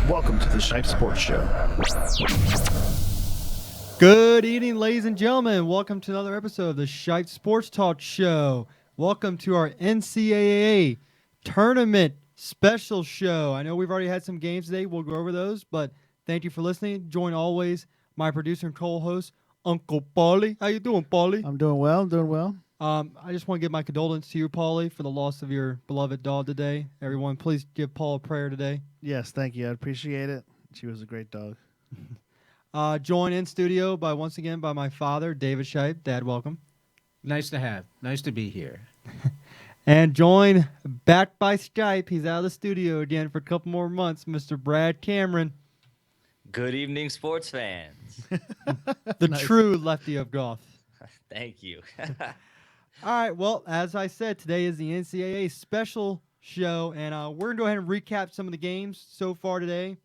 Welcome to the Shipe Sports Show. Good evening, ladies and gentlemen. Welcome to another episode of the Shipe Sports Talk Show. Welcome to our NCAA tournament special show. I know we've already had some games today. We'll go over those, but thank you for listening. Join always my producer and co-host, Uncle Paulie. How you doing, Paulie? I'm doing well, I just want to give my condolences to you, Paulie, for the loss of your beloved dog today. Everyone, please give Paul a prayer today. Yes, thank you. I appreciate it. She was a great dog. Joined in studio once again by my father, David Shipe. Dad, welcome. Nice to be here. And joined back by Skype, he's out of the studio again for a couple more months, Mr. Brad Cameron. Good evening, sports fans. The Nice. true lefty of golf. Thank you. All right, well, as I said, today is the NCAA special show, and we're going to go ahead and recap some of the games so far today.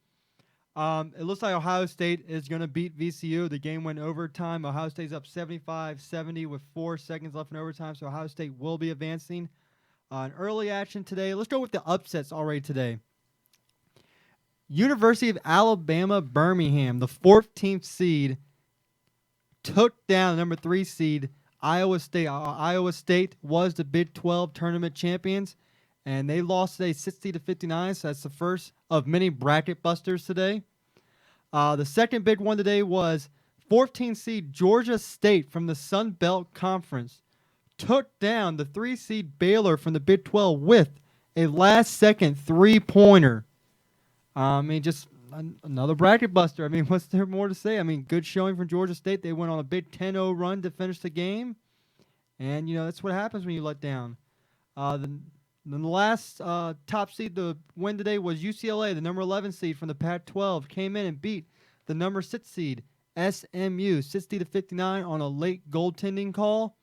It looks like Ohio State is going to beat VCU. The game went overtime. Ohio State's up 75-70 with 4 seconds left in overtime, so Ohio State will be advancing. An early action today. Let's go with the upsets already today. University of Alabama Birmingham, the 14th seed, took down the number 3 seed Iowa State. Iowa State was the Big 12 tournament champions, and they lost today 60-59. So that's the first of many bracket busters today. The second big one today was 14th seed Georgia State from the Sun Belt Conference took down the 3 seed Baylor from the Big 12 with a last-second three-pointer. Just another bracket buster. What's there more to say? Good showing from Georgia State. They went on a big 10-0 run to finish the game. And, that's what happens when you let down. Then the last top seed to win today was UCLA, the number 11 seed from the Pac-12, came in and beat the number 6 seed SMU 60-59 on a late goaltending call.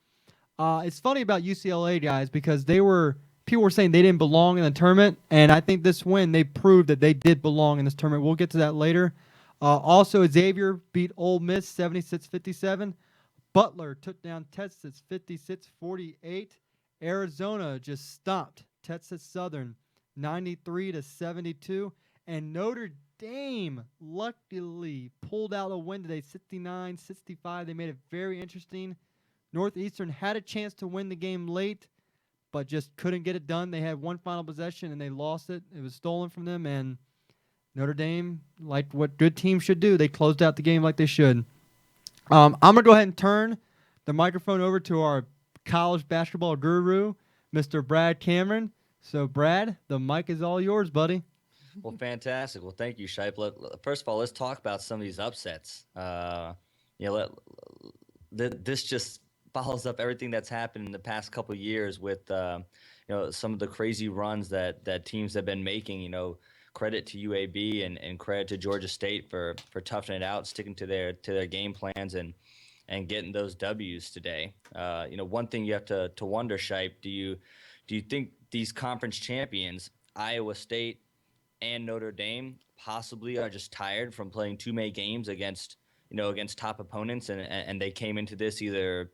It's funny about UCLA, guys, because people were saying they didn't belong in the tournament, and I think this win, they proved that they did belong in this tournament. We'll get to that later. Also, Xavier beat Ole Miss 76-57. Butler took down Texas 56-48. Arizona just stopped Texas Southern 93-72. And Notre Dame luckily pulled out a win today 69-65. They made it very interesting. Northeastern had a chance to win the game late, but just couldn't get it done. They had one final possession, and they lost it. It was stolen from them, and Notre Dame, like what good teams should do, they closed out the game like they should. I'm going to go ahead and turn the microphone over to our college basketball guru, Mr. Brad Cameron. So, Brad, the mic is all yours, buddy. Well, fantastic. Well, thank you, Shipe. First of all, let's talk about some of these upsets. This just follows up everything that's happened in the past couple of years with some of the crazy runs that teams have been making. Credit to UAB and credit to Georgia State for toughing it out, sticking to their game plans and getting those W's today. One thing you have to wonder, Shipe, do you think these conference champions, Iowa State and Notre Dame, possibly are just tired from playing too many games against top opponents, and they came into this either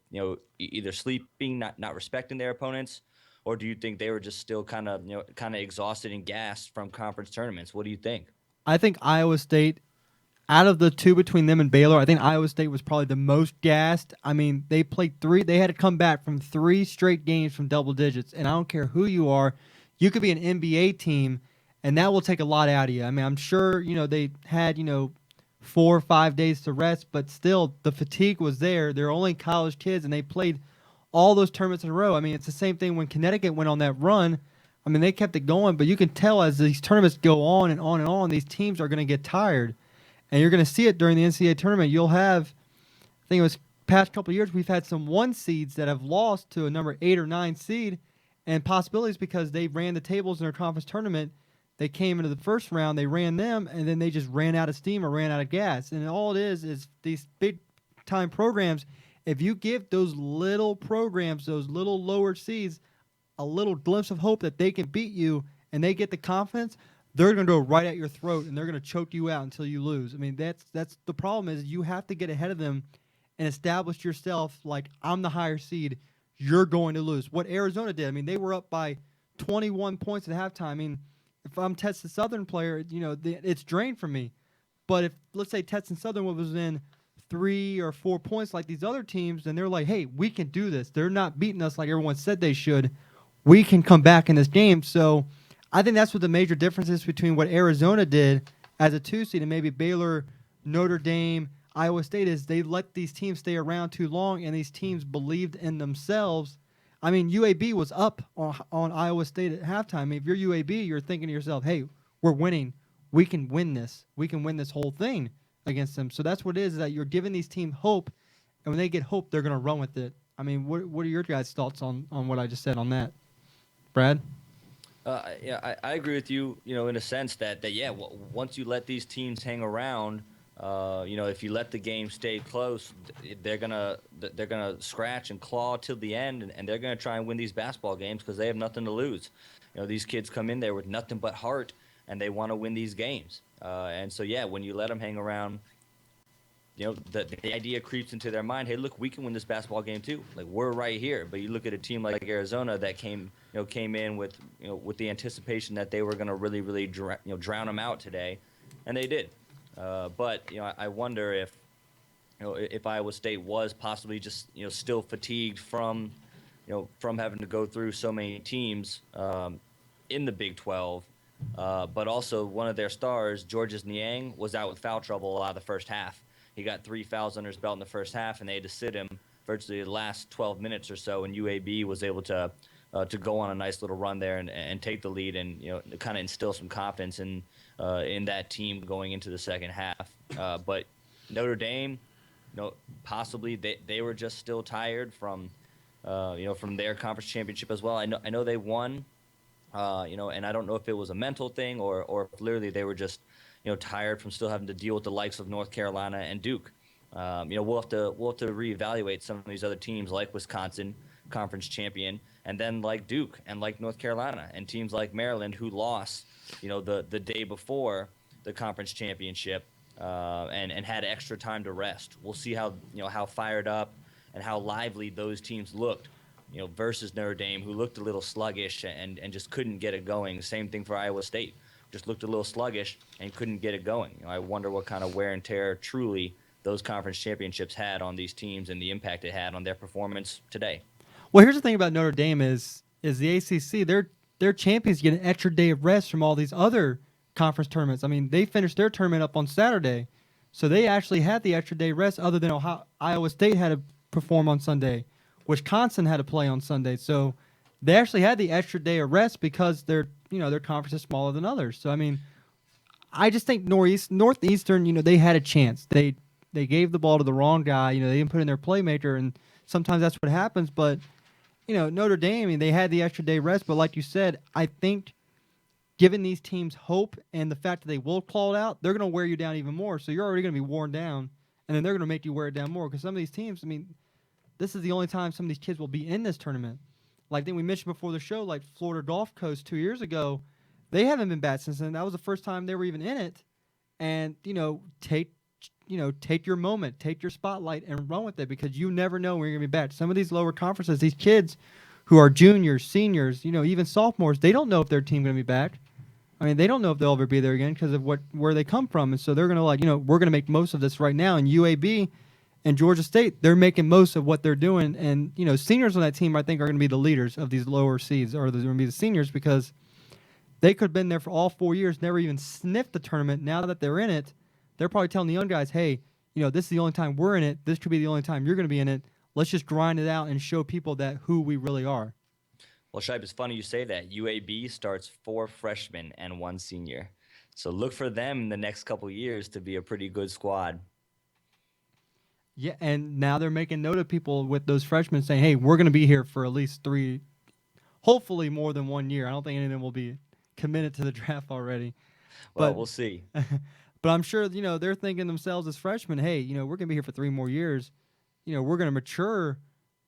sleeping, not respecting their opponents, or do you think they were just still kind of exhausted and gassed from conference tournaments? What do you think? I think Iowa State, out of the two between them and Baylor, I think Iowa State was probably the most gassed. They played they had to come back from 3 straight games from double digits, and I don't care who you are, you could be an NBA team, and that will take a lot out of you. I'm sure, they had, 4 or 5 days to rest, but still the fatigue was there. They're only college kids, and they played all those tournaments in a row. It's the same thing when Connecticut went on that run. They kept it going, but you can tell as these tournaments go on and on and on, these teams are going to get tired. And you're going to see it during the NCAA tournament. You'll have, I think it was past couple of years, we've had some 1 seeds that have lost to a number 8 or 9 seed, and possibilities because they ran the tables in their conference tournament. They came into the first round, they ran them, and then they just ran out of steam or ran out of gas. And all it is these big-time programs, if you give those little programs, those little lower seeds, a little glimpse of hope that they can beat you and they get the confidence, they're going to go right at your throat and they're going to choke you out until you lose. That's the problem is you have to get ahead of them and establish yourself like, I'm the higher seed, you're going to lose. What Arizona did, they were up by 21 points at halftime. if I'm Texas Southern player, it's drained from me. But if let's say Texas Southern was in 3 or 4 points like these other teams, then they're like, hey, we can do this. They're not beating us like everyone said they should. We can come back in this game. So I think that's what the major difference is between what Arizona did as a 2 seed and maybe Baylor, Notre Dame, Iowa State is they let these teams stay around too long, and these teams believed in themselves. I mean, UAB was up on Iowa State at halftime. I mean, if you're UAB, you're thinking to yourself, hey, we're winning. We can win this. We can win this whole thing against them. So that's what it is that you're giving these teams hope, and when they get hope, they're going to run with it. I mean, what are your guys' thoughts on what I just said on that? Brad? Yeah, I agree with you, in a sense that once you let these teams hang around, if you let the game stay close, they're gonna scratch and claw till the end, and they're gonna try and win these basketball games because they have nothing to lose. These kids come in there with nothing but heart, and they want to win these games. And so when you let them hang around, the idea creeps into their mind. Hey, look, we can win this basketball game too. Like, we're right here. But you look at a team like Arizona that came in with the anticipation that they were gonna really drown them out today, and they did. But I wonder if Iowa State was possibly just still fatigued from having to go through so many teams in the Big 12, but also one of their stars, Georges Niang, was out with foul trouble a lot of the first half. He got 3 fouls under his belt in the first half, and they had to sit him virtually the last 12 minutes or so. And UAB was able to go on a nice little run there and take the lead and kind of instill some confidence in that team going into the second half. But Notre Dame, possibly they were just still tired from their conference championship as well. I know they won, and I don't know if it was a mental thing or if literally they were just tired from still having to deal with the likes of North Carolina and Duke. We'll have to reevaluate some of these other teams like Wisconsin, conference champion, and then like Duke and like North Carolina and teams like Maryland who lost the day before the conference championship and had extra time to rest. We'll see how fired up and how lively those teams looked versus Notre Dame, who looked a little sluggish and just couldn't get it going. Same thing for Iowa State, just looked a little sluggish and couldn't get it going. I wonder what kind of wear and tear truly those conference championships had on these teams and the impact it had on their performance today. Well, here's the thing about Notre Dame is the ACC. Their champions get an extra day of rest from all these other conference tournaments. I mean, they finished their tournament up on Saturday, so they actually had the extra day rest. Other than Iowa State had to perform on Sunday, Wisconsin had to play on Sunday, so they actually had the extra day of rest because their conference is smaller than others. So I mean, I just think Northeastern, they had a chance. They gave the ball to the wrong guy. They didn't put in their playmaker, and sometimes that's what happens. But Notre Dame, I mean, they had the extra day rest, but like you said, I think giving these teams hope and the fact that they will claw it out, they're going to wear you down even more. So you're already going to be worn down, and then they're going to make you wear it down more because some of these teams, I mean, this is the only time some of these kids will be in this tournament. Like I think we mentioned before the show, like Florida Gulf Coast 2 years ago, they haven't been bad since then. That was the first time they were even in it. And, take your moment, take your spotlight and run with it because you never know when you're going to be back. Some of these lower conferences, these kids who are juniors, seniors, even sophomores, they don't know if their team going to be back. I mean, they don't know if they'll ever be there again because of where they come from. And so they're going to we're going to make most of this right now. And UAB and Georgia State, they're making most of what they're doing. And, seniors on that team, I think, are going to be the leaders of these lower seeds, or they're going to be the seniors because they could have been there for all 4 years, never even sniffed the tournament. Now that they're in it, they're probably telling the young guys, hey, this is the only time we're in it. This could be the only time you're going to be in it. Let's just grind it out and show people that who we really are. Well, Shipe, it's funny you say that. UAB starts 4 freshmen and 1 senior. So look for them in the next couple years to be a pretty good squad. Yeah, and now they're making note of people with those freshmen saying, hey, we're going to be here for at least 3, hopefully more than 1 year. I don't think any of them will be committed to the draft already. Well, we'll see. But I'm sure, they're thinking themselves as freshmen, hey, we're going to be here for 3 more years. We're going to mature.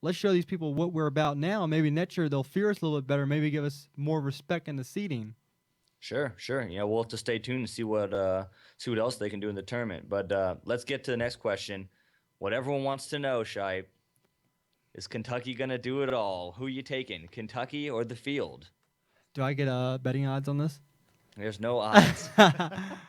Let's show these people what we're about now. Maybe next year they'll fear us a little bit better, maybe give us more respect in the seeding. Sure. We'll have to stay tuned and see what else they can do in the tournament. But let's get to the next question. What everyone wants to know, Shipe, is Kentucky going to do it all? Who you taking, Kentucky or the field? Do I get betting odds on this? There's no odds.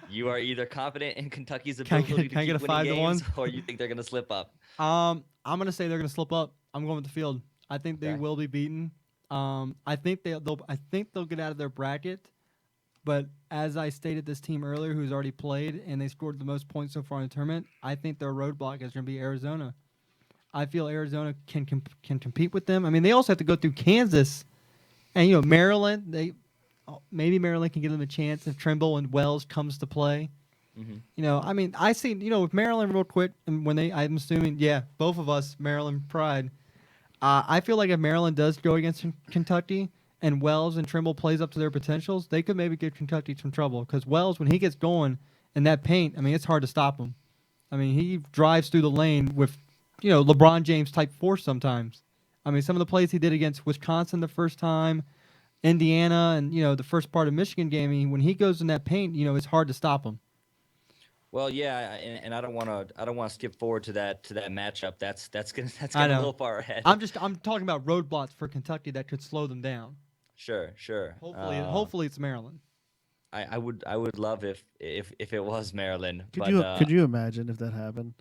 You are either confident in Kentucky's Can I ability get- can I to get keep a winning 5-1? games, or you think they're going to slip up. I'm gonna say they're gonna slip up. I'm going with the field. I think they Okay. will be beaten. I think they'll get out of their bracket. But as I stated, this team earlier, who's already played and they scored the most points so far in the tournament, I think their roadblock is going to be Arizona. I feel Arizona can compete with them. I mean, they also have to go through Kansas, and Maryland. Maybe Maryland can give them a chance if Trimble and Wells comes to play. I mean, I see. With Maryland real quick, and I'm assuming, yeah, both of us, Maryland pride. I feel like if Maryland does go against Kentucky and Wells and Trimble plays up to their potentials, they could maybe give Kentucky some trouble. Because Wells, when he gets going in that paint, I mean, it's hard to stop him. I mean, he drives through the lane with, LeBron James type force sometimes. I mean, some of the plays he did against Wisconsin the first time, Indiana, and the first part of Michigan game. I mean, when he goes in that paint, it's hard to stop him. Well, yeah, and I don't want to skip forward to that matchup. That's getting I a know. little far ahead. I'm talking about roadblocks for Kentucky that could slow them down. Sure. Hopefully it's Maryland. I would love if it was Maryland, Could you imagine if that happened?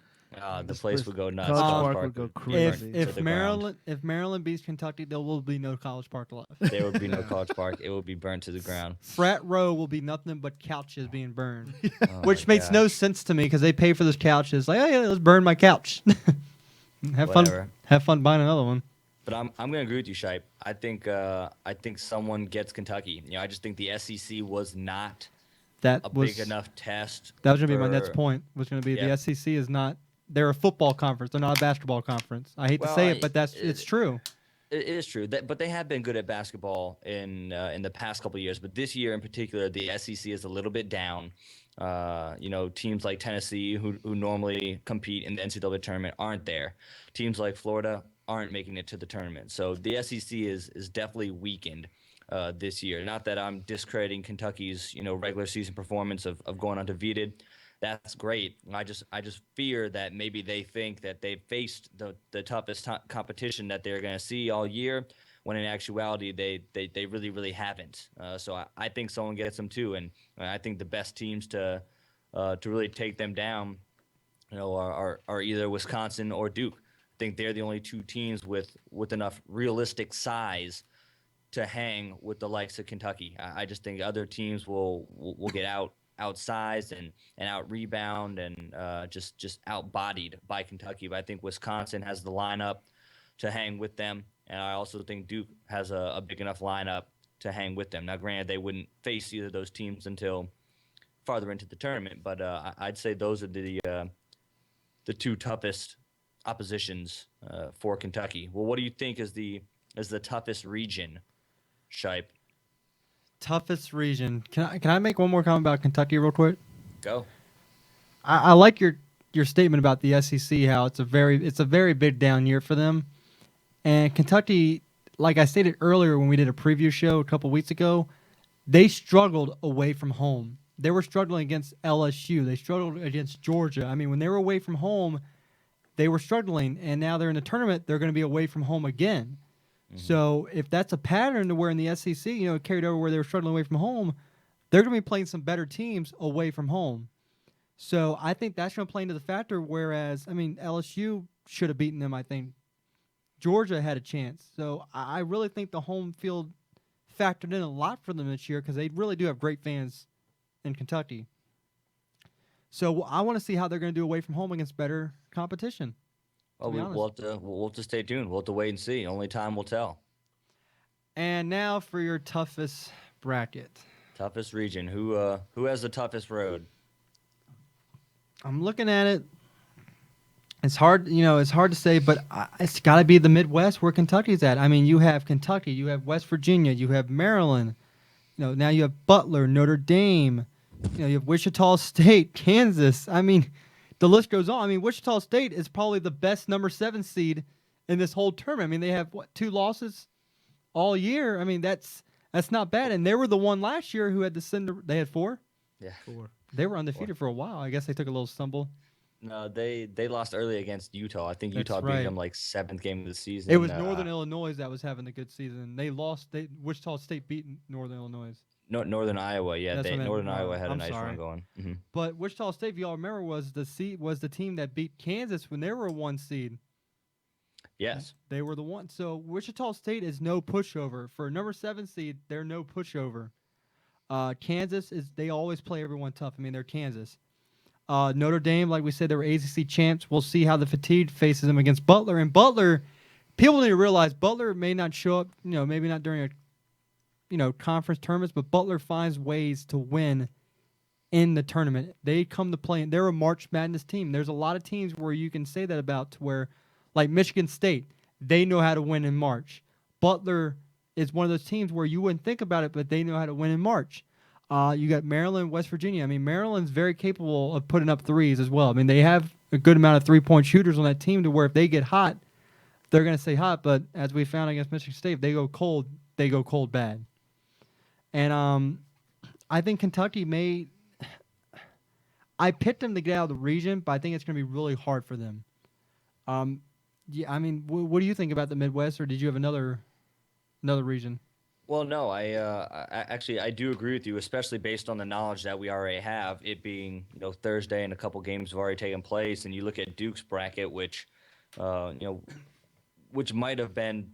the place would go nuts. College College Park Park would go would crazy. burn to the ground. If Maryland beats Kentucky, there will be no College Park left. There would be no College Park. It would be burned to the ground. Frat row will be nothing but couches being burned, Oh which my makes no gosh. sense to me because they pay for those couches. Like, oh yeah, let's burn my couch. Have Whatever. fun. Have fun buying another one. But I'm gonna agree with you, Shipe. I think someone gets Kentucky. I just think the SEC was not That a was big enough test. that was gonna be my next for- point. Was gonna be Yeah. the SEC is not. They're a football conference. They're not a basketball conference. I hate to Well, say it, but it's true. It is true, but they have been good at basketball in the past couple of years. But this year in particular, the SEC is a little bit down. Teams like Tennessee, who normally compete in the NCAA tournament, aren't there. Teams like Florida aren't making it to the tournament. So the SEC is definitely weakened this year. Not that I'm discrediting Kentucky's regular season performance of going undefeated. That's great. I just fear that maybe they think that they've faced the toughest competition that they're going to see all year, when in actuality they really, really haven't. So I think someone gets them too, and I think the best teams to really take them down, are either Wisconsin or Duke. I think they're the only two teams with enough realistic size to hang with the likes of Kentucky. I just think other teams will get outsized and out rebound and just outbodied by Kentucky. But I think Wisconsin has the lineup to hang with them, and I also think Duke has a big enough lineup to hang with them. Now, granted, they wouldn't face either of those teams until farther into the tournament, but I'd say those are the two toughest oppositions for Kentucky. Well, what do you think is the toughest region, Shipe? Toughest region. Can I make one more comment about Kentucky real quick? Go. I like your statement about the SEC, how it's a very big down year for them. And Kentucky, like I stated earlier when we did a preview show a couple weeks ago, they struggled away from home. They were struggling against LSU. They struggled against Georgia. I mean, when they were away from home, they were struggling, and now they're in the tournament, they're going to be away from home again. So if that's a pattern to where in the SEC, it carried over where they were struggling away from home, they're going to be playing some better teams away from home. So I think that's going to play into the factor, whereas, I mean, LSU should have beaten them, I think. Georgia had a chance. So I really think the home field factored in a lot for them this year because they really do have great fans in Kentucky. So I want to see how they're going to do away from home against better competition. Well, we'll have to stay tuned. We'll have to wait and see. Only time will tell. And now for your toughest bracket. Toughest region. Who has the toughest road? I'm looking at it. It's hard, it's hard to say, but it's got to be the Midwest where Kentucky's at. I mean, you have Kentucky, you have West Virginia, you have Maryland. Now you have Butler, Notre Dame. You have Wichita State, Kansas. I mean, the list goes on. I mean, Wichita State is probably the best number 7 seed in this whole tournament. I mean, they have 2 losses all year. I mean, that's not bad. And they were the one last year who had they had 4. Yeah. 4. They were undefeated for a while. I guess they took a little stumble. No, they lost early against Utah. I think That's Utah beat right. them like 7th game of the season. It was Northern Illinois that was having a good season. Wichita State beat Northern Illinois. No, Northern Iowa, yeah, That's what I meant. Northern Iowa had a I'm nice sorry. run going. But Wichita State, if y'all remember, was the team that beat Kansas when they were a 1 seed. Yes. They were the one. So Wichita State is no pushover. For a number 7 seed, they're no pushover. Kansas they always play everyone tough. I mean, they're Kansas. Notre Dame, like we said, they were ACC champs. We'll see how the fatigue faces them against Butler. And Butler, people need to realize Butler may not show up, maybe not during conference tournaments, but Butler finds ways to win in the tournament. They come to play, and they're a March Madness team. There's a lot of teams where you can say that about, to where, like Michigan State, they know how to win in March. Butler is one of those teams where you wouldn't think about it, but they know how to win in March. You got Maryland, West Virginia. I mean, Maryland's very capable of putting up threes as well. I mean, they have a good amount of three-point shooters on that team to where if they get hot, they're going to stay hot. But as we found against Michigan State, if they go cold bad. And I think Kentucky may – I picked them to get out of the region, but I think it's going to be really hard for them. Yeah, I mean, what do you think about the Midwest, or did you have another region? Well, no, I actually I do agree with you, especially based on the knowledge that we already have. It being Thursday and a couple games have already taken place, and you look at Duke's bracket, which which might have been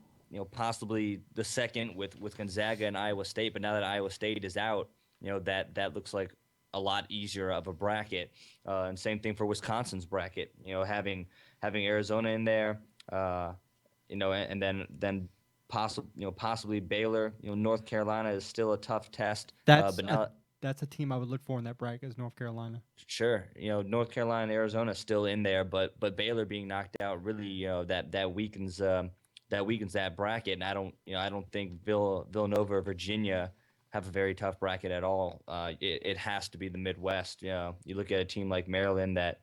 possibly the second with Gonzaga and Iowa State, but now that Iowa State is out, that looks like a lot easier of a bracket. And same thing for Wisconsin's bracket. Having Arizona in there, and then possibly Baylor. North Carolina is still a tough test. That's a team I would look for in that bracket, is North Carolina. Sure, North Carolina and Arizona still in there, but Baylor being knocked out really that weakens that bracket. And I don't think Villanova or Virginia have a very tough bracket at all. It has to be the Midwest. You look at a team like Maryland that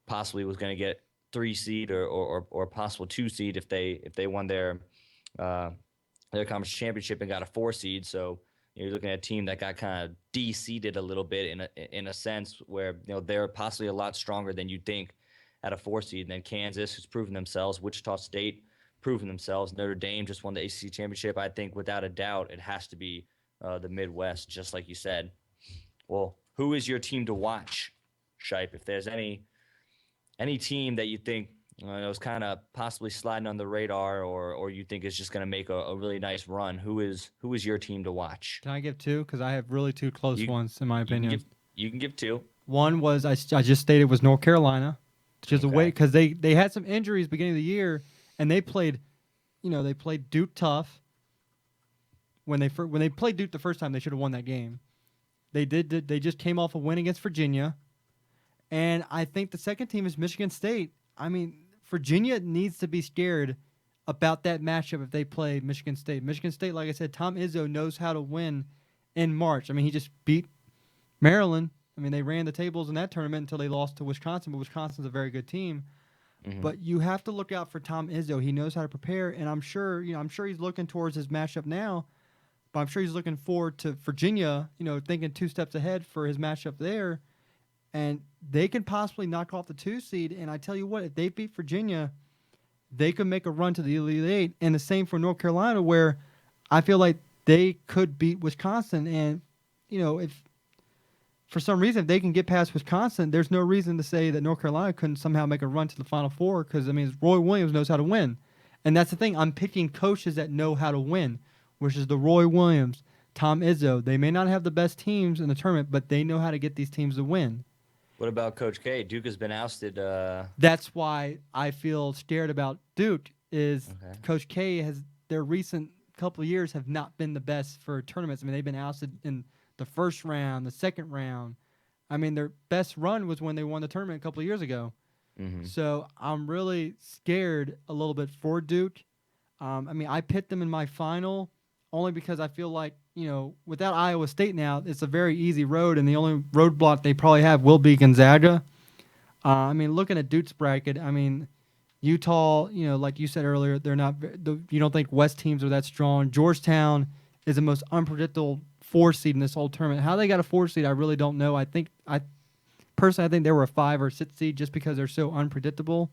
possibly was going to get 3 seed or possible 2 seed if they won their conference championship and got a 4 seed. So you're looking at a team that got kind of de-seeded a little bit in a sense where they're possibly a lot stronger than you'd think at a 4 seed. And then Kansas, who's proven themselves, Wichita State proven themselves, Notre Dame just won the ACC championship. I think without a doubt it has to be the Midwest, just like you said. Well, who is your team to watch, Shipe? If there's any team that you think is kind of possibly sliding on the radar, or you think is just going to make a really nice run, who is your team to watch? Can I give 2? Because I have really 2 close ones, in my opinion. You can give 2. One was I just stated was North Carolina, just a way because they had some injuries beginning of the year, and they played Duke tough. When they played Duke the first time, they should have won that game. They just came off a win against Virginia, and I think the second team is Michigan State. I mean, Virginia needs to be scared about that matchup if they play Michigan State. Michigan State, like I said, Tom Izzo knows how to win in March. I mean, he just beat Maryland. I mean, they ran the tables in that tournament until they lost to Wisconsin, but Wisconsin's a very good team. Mm-hmm. But you have to look out for Tom Izzo. He knows how to prepare, and I'm sure he's looking towards his matchup now. But I'm sure he's looking forward to Virginia, thinking 2 steps ahead for his matchup there. And they can possibly knock off the 2 seed. And I tell you what, if they beat Virginia, they could make a run to the Elite Eight. And the same for North Carolina, where I feel like they could beat Wisconsin. And, if for some reason, if they can get past Wisconsin, there's no reason to say that North Carolina couldn't somehow make a run to the Final Four because, Roy Williams knows how to win. And that's the thing. I'm picking coaches that know how to win, which is the Roy Williams, Tom Izzo. They may not have the best teams in the tournament, but they know how to get these teams to win. What about Coach K? Duke has been ousted. That's why I feel scared about Duke is Coach K their recent couple of years have not been the best for tournaments. They've been ousted in the first round, the second round. Their best run was when they won the tournament a couple of years ago. Mm-hmm. So I'm really scared a little bit for Duke. I picked them in my final only because I feel like, without Iowa State now, it's a very easy road, and the only roadblock they probably have will be Gonzaga. Looking at Duke's bracket, Utah, like you said earlier, they're not. You don't think West teams are that strong. Georgetown is the most unpredictable 4 seed in this whole tournament. How they got a 4 seed, I really don't know. I think they were a 5 or 6 seed just because they're so unpredictable.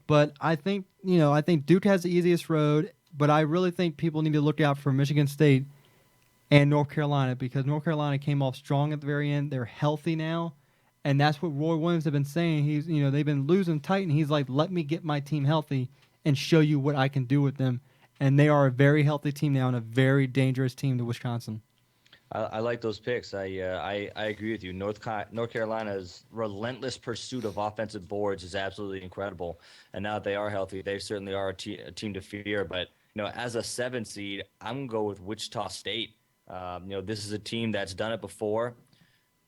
But I think Duke has the easiest road. But I really think people need to look out for Michigan State and North Carolina, because North Carolina came off strong at the very end. They're healthy now, and that's what Roy Williams have been saying. They've been losing tight, and he's like, let me get my team healthy and show you what I can do with them. And they are a very healthy team now and a very dangerous team to Wisconsin. I like those picks. I agree with you. North Carolina's relentless pursuit of offensive boards is absolutely incredible. And now that they are healthy, they certainly are a team to fear. But as a 7 seed, I'm gonna go with Wichita State. This is a team that's done it before.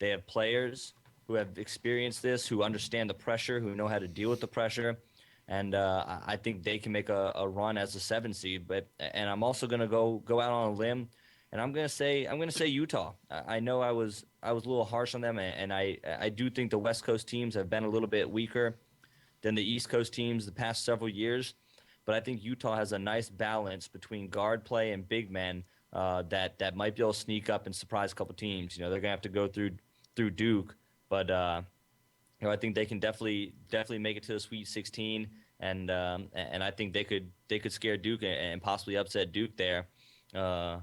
They have players who have experienced this, who understand the pressure, who know how to deal with the pressure. And I think they can make a run as a 7 seed. And I'm also gonna go out on a limb, and I'm gonna say Utah. I know I was a little harsh on them, and I do think the West Coast teams have been a little bit weaker than the East Coast teams the past several years. But I think Utah has a nice balance between guard play and big men that might be able to sneak up and surprise a couple teams. They're gonna have to go through Duke, but I think they can definitely make it to the Sweet 16, and I think they could scare Duke and possibly upset Duke there to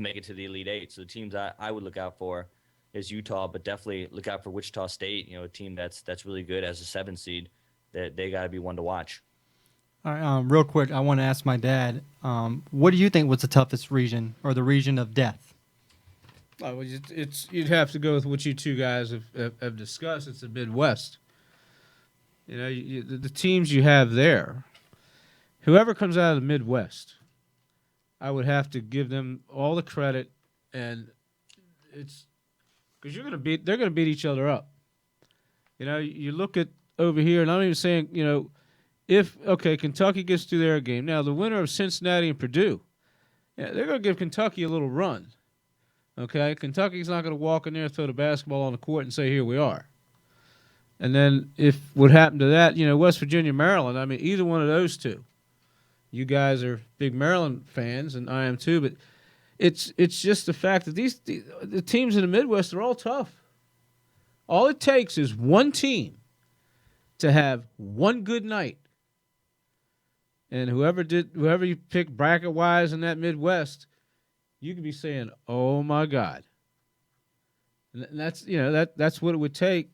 make it to the Elite Eight. So the teams I would look out for is Utah, but definitely look out for Wichita State. A team that's really good as a 7 seed. They got to be one to watch. All right, real quick, I want to ask my dad, what do you think was the toughest region or the region of death? Well, you'd have to go with what you two guys have discussed. It's the Midwest. The teams you have there, whoever comes out of the Midwest, I would have to give them all the credit, and it's because they're gonna beat each other up. You look at over here, and I'm even saying, if Kentucky gets through their game now, the winner of Cincinnati and Purdue, they're gonna give Kentucky a little run. Okay, Kentucky's not going to walk in there, throw the basketball on the court, and say, "Here we are." And then if what happened to that, West Virginia, Maryland. I mean, either one of those two. You guys are big Maryland fans, and I am too. But it's just the fact that the teams in the Midwest are all tough. All it takes is one team to have one good night, and whoever you pick bracket wise in that Midwest, you could be saying, "Oh my God!" And that's that's what it would take,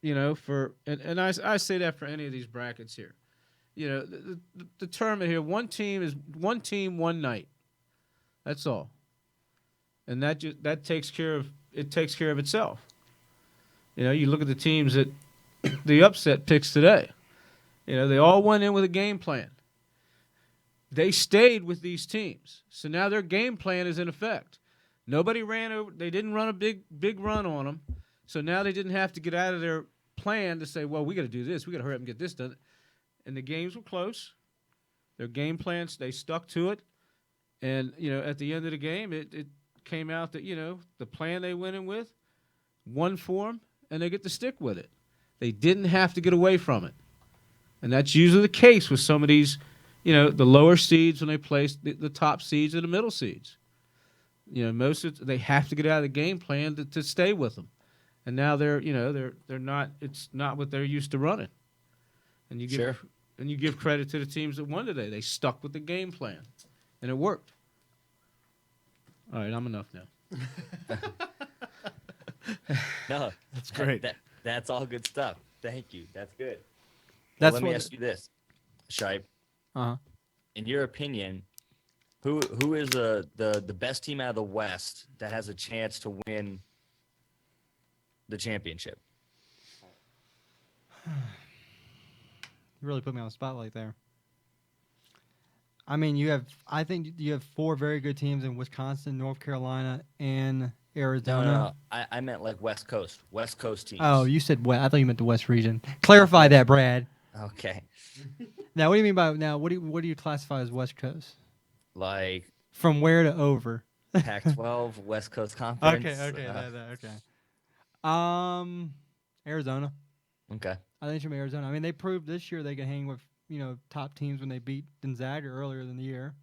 for and I say that for any of these brackets here, the tournament here, one team, one night, that's all, and that takes care of itself. You look at the teams that the upset picks today, they all went in with a game plan. They stayed with these teams. So now their game plan is in effect. Nobody ran over. They didn't run a big run on them. So now they didn't have to get out of their plan to say, well, we got to do this. We got to hurry up and get this done. And the games were close. Their game plans, they stuck to it. And, at the end of the game, it came out that, the plan they went in with won for them, and they get to stick with it. They didn't have to get away from it. And that's usually the case with some of these, the lower seeds when they place the top seeds or the middle seeds. They have to get out of the game plan to stay with them. And now they're not. It's not what they're used to running. And you give credit to the teams that won today. They stuck with the game plan, and it worked. All right, I'm enough now. No, That's great. That's all good stuff. Thank you. That's good. That's Let me ask you this, Shipe. In your opinion, who is the best team out of the West that has a chance to win the championship? You really put me on the spotlight there. I mean, I think you have 4 very good teams in Wisconsin, North Carolina, and Arizona. No. I meant like West Coast teams. Oh, you said West. I thought you meant the West region. Clarify that, Brad. Okay. Now, what do you mean by what do you classify as West Coast? Like From where to over? Pac-12, West Coast Conference. Okay. Arizona. Okay. I think it's from Arizona. I mean, they proved this year they can hang with top teams when they beat Gonzaga earlier in the year.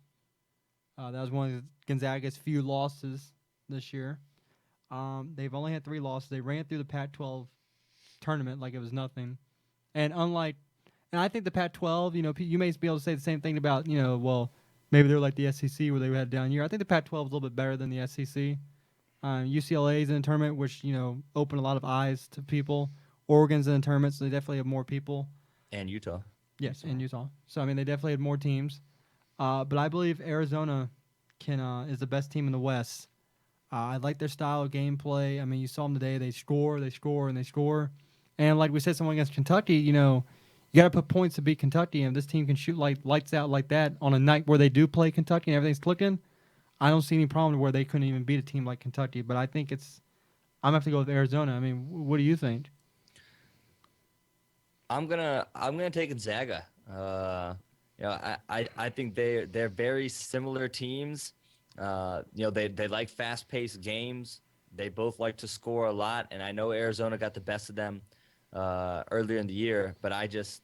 That was one of Gonzaga's few losses this year. They've only had 3 losses. They ran through the Pac-12 tournament like it was nothing. And I think the Pac-12, you may be able to say the same thing about, Maybe they're like the SEC where they had a down year. I think the Pac-12 is a little bit better than the SEC. UCLA is in the tournament, which opened a lot of eyes to people. Oregon's in the tournament, so they definitely have more people. And Utah. Yes, and Utah. So I mean, they definitely had more teams. But I believe Arizona is the best team in the West. I like their style of gameplay. I mean, you saw them today. They score, and they score. And like we said, someone against Kentucky, you got to put points to beat Kentucky. And if this team can shoot like lights out like that on a night where they do play Kentucky and everything's clicking, I don't see any problem where they couldn't even beat a team like Kentucky. But I think I'm going to have to go with Arizona. I mean, what do you think? I'm gonna take Gonzaga. I think they're very similar teams. They like fast-paced games. They both like to score a lot, and I know Arizona got the best of them earlier in the year. But I just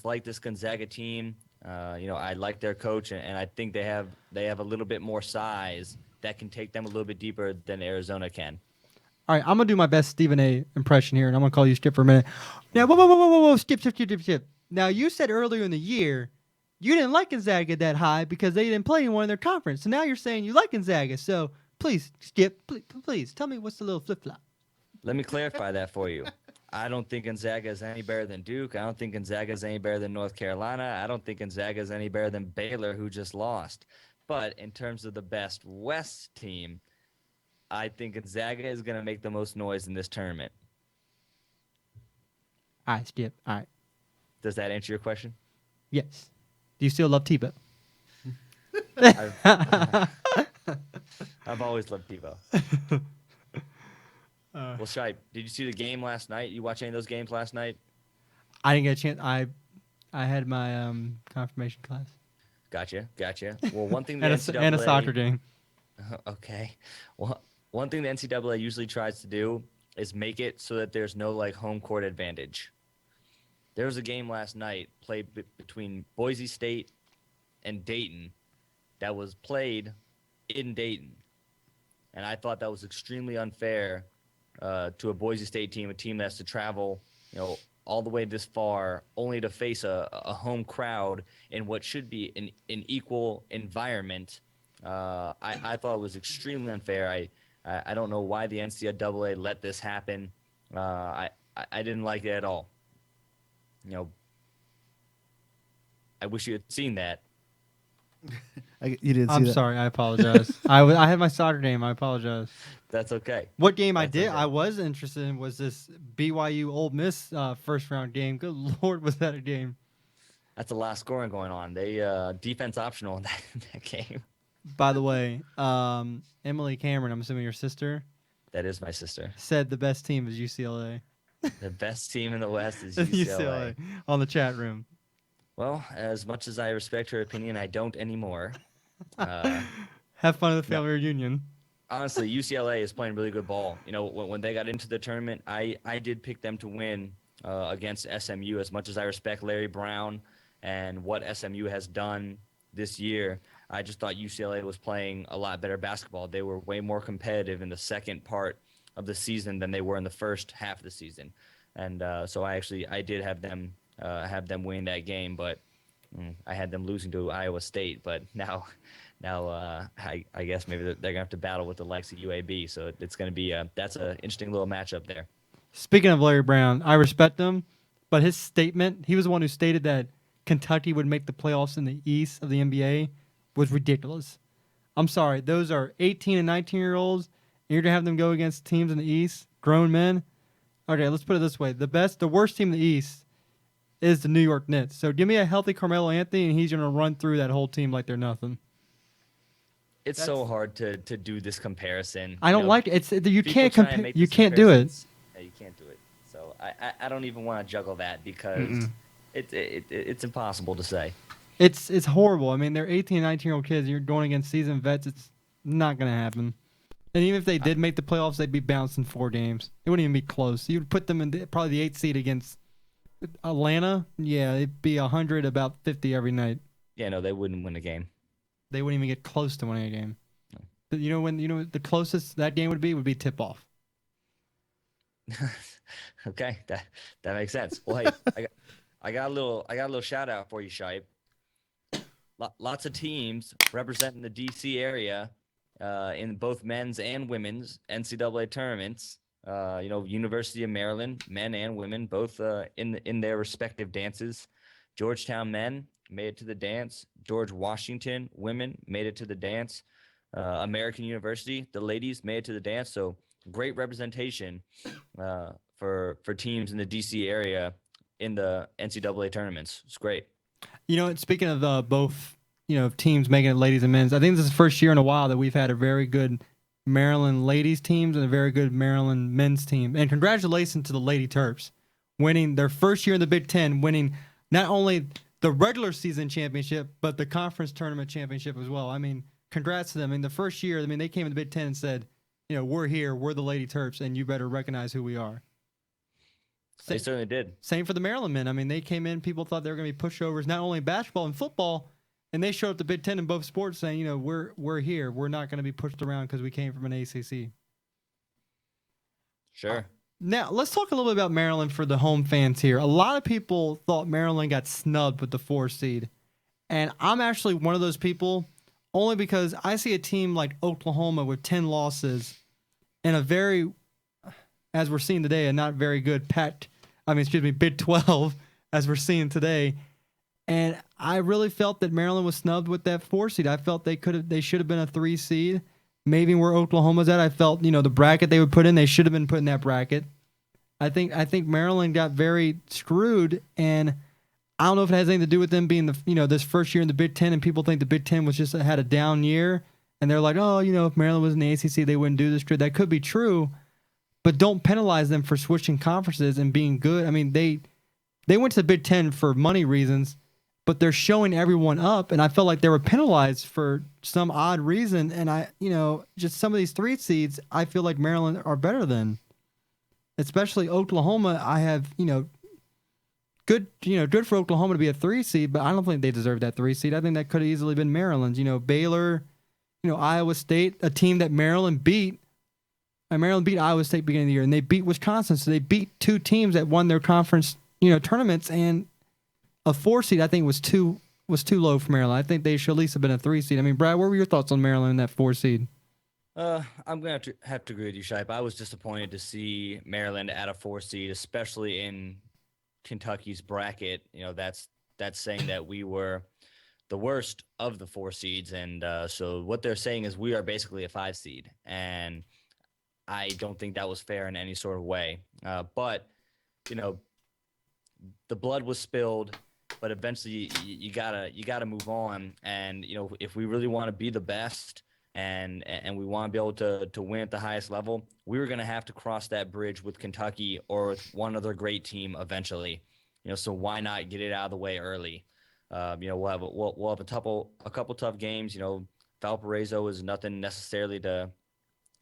like this Gonzaga team. I like their coach, and I think they have a little bit more size that can take them a little bit deeper than Arizona can. All right, I'm going to do my best Stephen A. impression here, and I'm going to call you Skip for a minute. Now, whoa, Skip. Now, you said earlier in the year you didn't like Gonzaga that high because they didn't play anyone in their conference. So now you're saying you like Gonzaga. So please, Skip, please tell me what's the little flip-flop. Let me clarify that for you. I don't think Gonzaga is any better than Duke. I don't think Gonzaga is any better than North Carolina. I don't think Gonzaga is any better than Baylor, who just lost. But in terms of the best West team, I think Gonzaga is going to make the most noise in this tournament. All right, Skip. All right. Does that answer your question? Yes. Do you still love Tebow? I've always loved Tebow. Well, Shipe, did you see the game last night? You watch any of those games last night? I didn't get a chance. I had my confirmation class. Gotcha. Well, one thing the and, NCAA... and a soccer game. Okay. Well, one thing the NCAA usually tries to do is make it so that there's no home court advantage. There was a game last night played between Boise State and Dayton that was played in Dayton. And I thought that was extremely unfair to a Boise State team, a team that has to travel, all the way this far, only to face a home crowd in what should be an equal environment. I thought it was extremely unfair. I don't know why the NCAA let this happen. I didn't like it at all. I wish you had seen that. You didn't see I'm that. sorry. I apologize. I had my soccer game. I apologize. That's okay. What game That's okay. I was interested in was this BYU Ole Miss first round game. Good Lord, was that a game? That's a lot of scoring going on. They defense optional in that game. By the way, Emily Cameron, I'm assuming your sister, That is my sister. said the best team is UCLA. The best team in the West is UCLA. On the chat room. Well, as much as I respect her opinion, I don't anymore. Have fun at the family reunion. Honestly, UCLA is playing really good ball. When they got into the tournament, I did pick them to win against SMU. As much as I respect Larry Brown and what SMU has done this year, I just thought UCLA was playing a lot better basketball. They were way more competitive in the second part of the season than they were in the first half of the season. And so I did have them winning that game, but I had them losing to Iowa State. But now I guess maybe they're gonna have to battle with the likes of UAB. So it's gonna be that's an interesting little matchup there. Speaking of Larry Brown, I respect him, but his statement, he was the one who stated that Kentucky would make the playoffs in the East of the NBA, was ridiculous. I'm sorry, those are 18 and 19-year-olds, and you're gonna have them go against teams in the East, grown men. Okay, let's put it this way: the worst team in the East is the New York Knicks. So give me a healthy Carmelo Anthony, and he's gonna run through that whole team like they're nothing. It's so hard to do this comparison. I don't like it. You people can't try and compare. make You these can't do it. comparisons. Yeah, you can't do it. So I don't even want to juggle that because it's impossible to say. It's horrible. I mean, they're 18, 19-year-old kids. You're going against seasoned vets. It's not going to happen. And even if they did make the playoffs, they'd be bounced in 4 games. It wouldn't even be close. You'd put them in probably the 8th seed against Atlanta. Yeah, it'd be 100, about 50 every night. Yeah, no, they wouldn't win a game. They wouldn't even get close to winning a game. No. When the closest that game would be tip-off. Okay, that makes sense. Well, hey, I got a little shout out for you, Shipe. lots of teams representing the DC area in both men's and women's NCAA tournaments. University of Maryland, men and women, both in their respective dances. Georgetown men made it to the dance. George Washington women made it to the dance. American University, the ladies made it to the dance. So great representation for teams in the DC area in the NCAA tournaments. It's great. Speaking of both, teams making it ladies and men's, I think this is the first year in a while that we've had a very good Maryland ladies teams and a very good Maryland men's team. And congratulations to the Lady Terps winning their first year in the Big Ten, winning not only the regular season championship, but the conference tournament championship as well. I mean, congrats to them. I mean, the first year, they came in the Big Ten and said, we're here, we're the Lady Terps, and you better recognize who we are. They certainly did. Same for the Maryland men. I mean, they came in, people thought they were going to be pushovers, not only in basketball and football, and they showed up to Big Ten in both sports saying, we're here. We're not going to be pushed around because we came from an ACC. Sure. Now, let's talk a little bit about Maryland for the home fans here. A lot of people thought Maryland got snubbed with the 4 seed, and I'm actually one of those people only because I see a team like Oklahoma with 10 losses and a very, as we're seeing today, a not very good Big 12, as we're seeing today. And I really felt that Maryland was snubbed with that 4 seed. I felt they should have been a 3 seed. Maybe where Oklahoma's at, I felt, the bracket they would put in, they should have been put in that bracket. I think Maryland got very screwed, and I don't know if it has anything to do with them being this first year in the Big Ten, and people think the Big Ten had a down year, and they're like, if Maryland was in the ACC, they wouldn't do this. That could be true, but don't penalize them for switching conferences and being good. I mean, they went to the Big Ten for money reasons, but they're showing everyone up, and I felt like they were penalized for some odd reason. And just some of these 3 seeds, I feel like Maryland are better than, especially Oklahoma. I have, good for Oklahoma to be a 3 seed, but I don't think they deserve that 3 seed. I think that could have easily been Maryland's. Baylor, Iowa State, a team that Maryland beat. And Maryland beat Iowa State beginning of the year, and they beat Wisconsin. So they beat 2 teams that won their conference, tournaments, and a 4 seed I think was too low for Maryland. I think they should at least have been a 3 seed. I mean, Brad, what were your thoughts on Maryland in that 4 seed? I'm gonna have to agree with you, Shipe. I was disappointed to see Maryland at a 4 seed, especially in Kentucky's bracket. That's saying that we were the worst of the 4 seeds, and so what they're saying is we are basically a 5 seed, and I don't think that was fair in any sort of way. But the blood was spilled. But eventually, you gotta move on, and if we really want to be the best, and we want to be able to win at the highest level, we were gonna have to cross that bridge with Kentucky or with one other great team eventually. So why not get it out of the way early? We'll have a couple tough games. Valparaiso is nothing necessarily to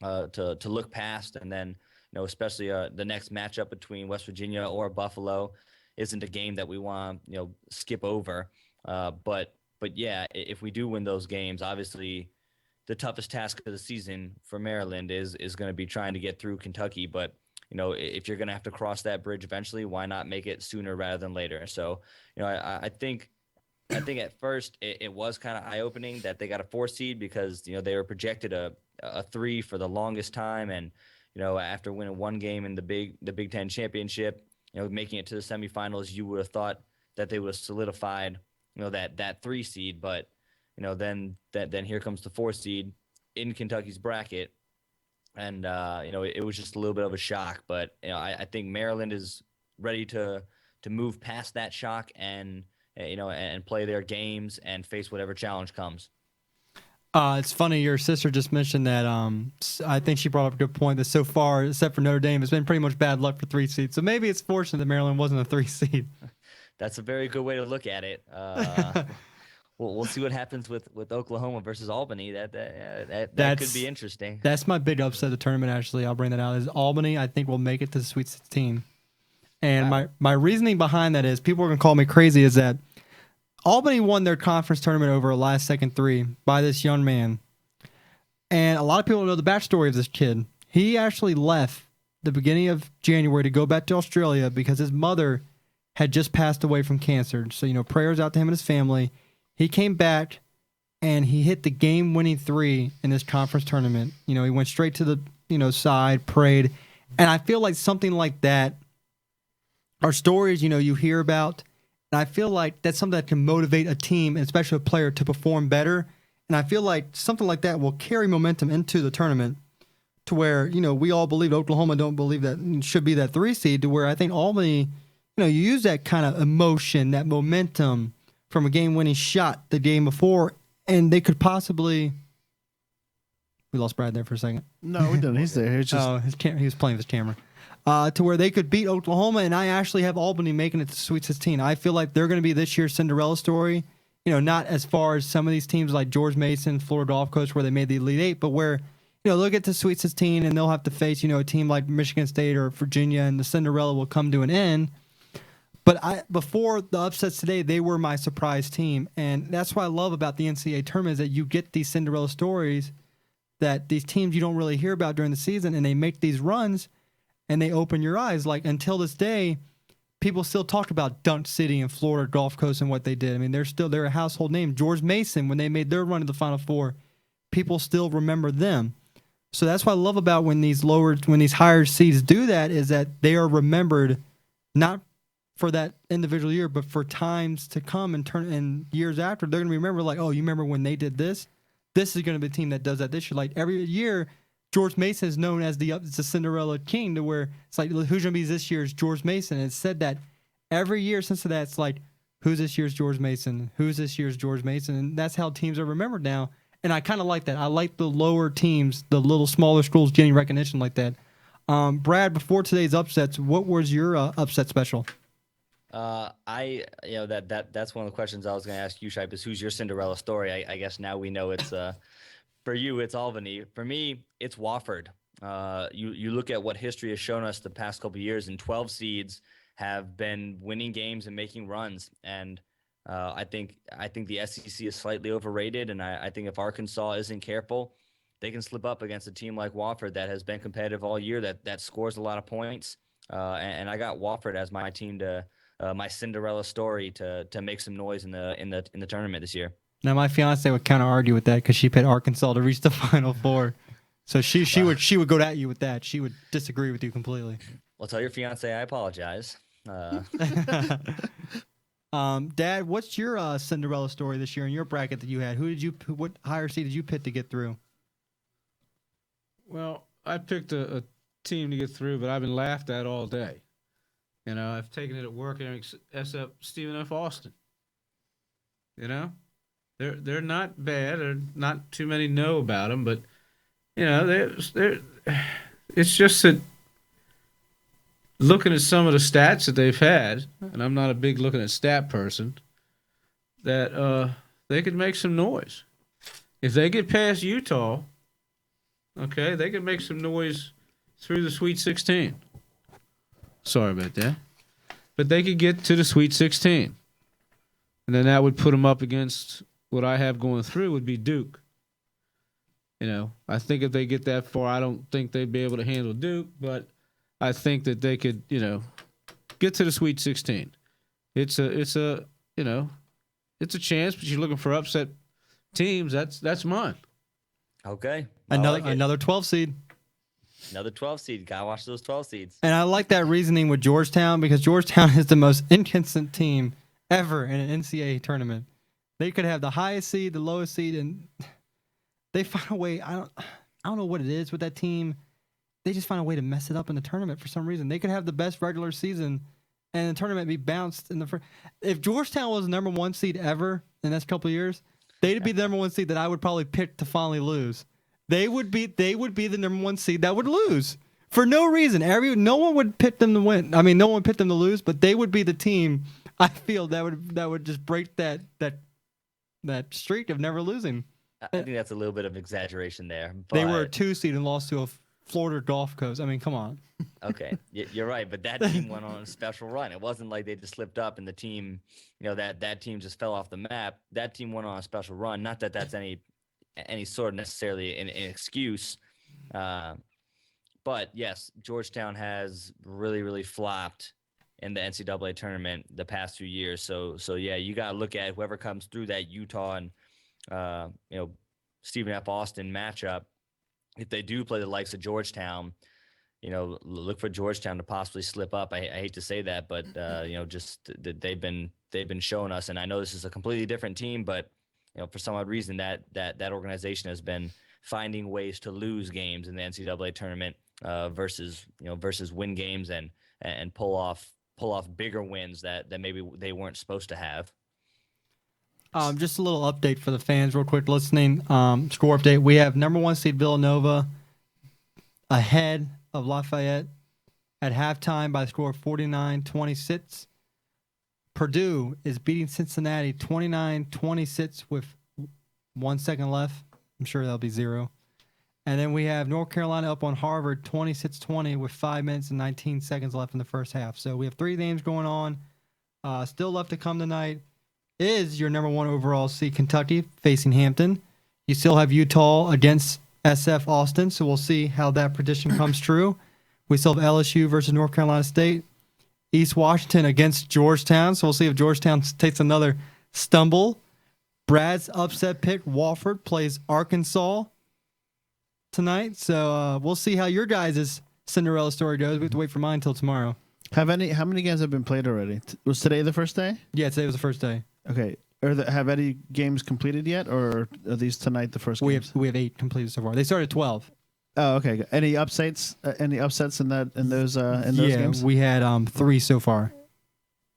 look past, and then especially the next matchup between West Virginia or Buffalo isn't a game that we want to skip over. But yeah, if we do win those games, obviously the toughest task of the season for Maryland is going to be trying to get through Kentucky. But if you're going to have to cross that bridge eventually, why not make it sooner rather than later? So I think at first it was kind of eye-opening that they got a 4 seed because they were projected a 3 for the longest time, and after winning 1 game in the Big Ten championship, making it to the semifinals, you would have thought that they would have solidified, that 3 seed. But, then here comes the 4 seed in Kentucky's bracket. And, it was just a little bit of a shock. But, I think Maryland is ready to move past that shock and play their games and face whatever challenge comes. It's funny, your sister just mentioned that I think she brought up a good point that so far, except for Notre Dame, it's been pretty much bad luck for 3 seeds. So maybe it's fortunate that Maryland wasn't a 3 seed. That's a very good way to look at it. We'll see what happens with Oklahoma versus Albany. That could be interesting. That's my big upset of the tournament, actually. I'll bring that out. Is Albany, I think, will make it to the Sweet 16. And wow. my reasoning behind that is, people are going to call me crazy, is that Albany won their conference tournament over a last-second 3 by this young man. And a lot of people know the backstory of this kid. He actually left the beginning of January to go back to Australia because his mother had just passed away from cancer. So, prayers out to him and his family. He came back and he hit the game-winning 3 in this conference tournament. He went straight to the side, prayed, and I feel like something like that are stories you hear about, and I feel like that's something that can motivate a team, and especially a player, to perform better. And I feel like something like that will carry momentum into the tournament, to where we all believe Oklahoma don't believe that it should be that 3 seed, to where I think Albany, you use that kind of emotion, that momentum from a game-winning shot the game before, and they could possibly. We lost Brad there for a second. No, we didn't. He's there. He's just. He was playing with his camera. To where they could beat Oklahoma, and I actually have Albany making it to Sweet 16. I feel like they're going to be this year's Cinderella story. Not as far as some of these teams like George Mason, Florida Gulf Coast, where they made the Elite Eight, but where they'll get to Sweet 16 and they'll have to face a team like Michigan State or Virginia, and the Cinderella will come to an end. But before the upsets today, they were my surprise team, and that's what I love about the NCAA tournament, is that you get these Cinderella stories that these teams you don't really hear about during the season, and they make these runs, and they open your eyes. Like, until this day, people still talk about Dunk City and Florida Gulf Coast and what they did. I mean, they're a household name. George Mason, when they made their run to the Final Four, people still remember them. So that's what I love about when these higher seeds do that, is that they are remembered not for that individual year, but for times to come and years after. They're going to remember, like, oh, you remember when they did this? This is going to be a team that does that this year. Like, every year, George Mason is known as the Cinderella King, to where it's like, who's going to be this year's George Mason? And it's said that every year since that, it's like, who's this year's George Mason? Who's this year's George Mason? And that's how teams are remembered now. And I kind of like that. I like the lower teams, the little smaller schools getting recognition like that. Brad, before today's upsets, what was your upset special? That's one of the questions I was going to ask you, Shipe, is who's your Cinderella story? I guess now we know it's for you, it's Albany. For me, it's Wofford. You look at what history has shown us the past couple of years, and 12 seeds have been winning games and making runs. And I think the SEC is slightly overrated, and I think if Arkansas isn't careful, they can slip up against a team like Wofford that has been competitive all year, that scores a lot of points. And I got Wofford as my team to my Cinderella story to make some noise in the tournament this year. Now, my fiance would kind of argue with that, because she picked Arkansas to reach the Final Four. So she would go at you with that. She would disagree with you completely. Well, tell your fiance I apologize. Dad, what's your Cinderella story this year in your bracket that you had? What higher seed did you pick to get through? Well, I picked a team to get through, but I've been laughed at all day. I've taken it at work except Stephen F. Austin. They're not bad, or not too many know about them, but they're it's just that looking at some of the stats that they've had, and I'm not a big looking at stat person, that they could make some noise. If they get past Utah, okay, they could make some noise through the Sweet 16. Sorry about that. But they could get to the Sweet 16. And then that would put them up against what I have going through would be Duke. I think if they get that far, I don't think they'd be able to handle Duke, but I think that they could, get to the Sweet 16. It's a chance, but you're looking for upset teams. That's mine. Okay. Another 12 seed. Another 12 seed. Gotta watch those 12 seeds. And I like that reasoning with Georgetown, because Georgetown is the most inconsistent team ever in an NCAA tournament. They could have the highest seed, the lowest seed, and they find a way. I don't know what it is with that team. They just find a way to mess it up in the tournament for some reason. They could have the best regular season, and the tournament be bounced in the first. If Georgetown was the number 1 seed ever in the next couple of years, they'd be the number 1 seed that I would probably pick to finally lose. They would be the number 1 seed that would lose for no reason. No one would pick them to win. I mean, no one would pick them to lose, but they would be the team, I feel, that would just break that streak of never losing. I think that's a little bit of exaggeration there. But they were a 2 seed and lost to a Florida Gulf Coast. I mean, come on. Okay, you're right, but that team went on a special run. It wasn't like they just slipped up and the team, that team just fell off the map. That team went on a special run. Not that that's any sort of necessarily an excuse, but yes, Georgetown has really, really flopped in the NCAA tournament the past few years. So yeah, you got to look at whoever comes through that Utah and Stephen F. Austin matchup. If they do play the likes of Georgetown, look for Georgetown to possibly slip up. I hate to say that, but just they've been showing us, and I know this is a completely different team, but for some odd reason that organization has been finding ways to lose games in the NCAA tournament versus win games and pull off bigger wins that maybe they weren't supposed to have. Just a little update for the fans real quick listening. Score update. We have number 1 seed Villanova ahead of Lafayette at halftime by the score of 49-26. Purdue is beating Cincinnati 29-26 with 1 second left. I'm sure that'll be 0. And then we have North Carolina up on Harvard 26-20 with 5 minutes and 19 seconds left in the first half. So we have 3 games going on. Still left to come tonight is your number 1 overall seed Kentucky facing Hampton. You still have Utah against SF Austin, so we'll see how that prediction comes true. We still have LSU versus North Carolina State. East Washington against Georgetown, so we'll see if Georgetown takes another stumble. Brad's upset pick, Wofford, plays Arkansas tonight, so we'll see how your guys' Cinderella story goes. We have to wait for mine until tomorrow. How many games have been played already? Was today the first day? Yeah, today was the first day. Okay. Have any games completed yet, or are these tonight the first games? We have 8 completed so far. They started 12. Oh, okay. Any upsets? Any upsets in those games? Yeah, we had 3 so far.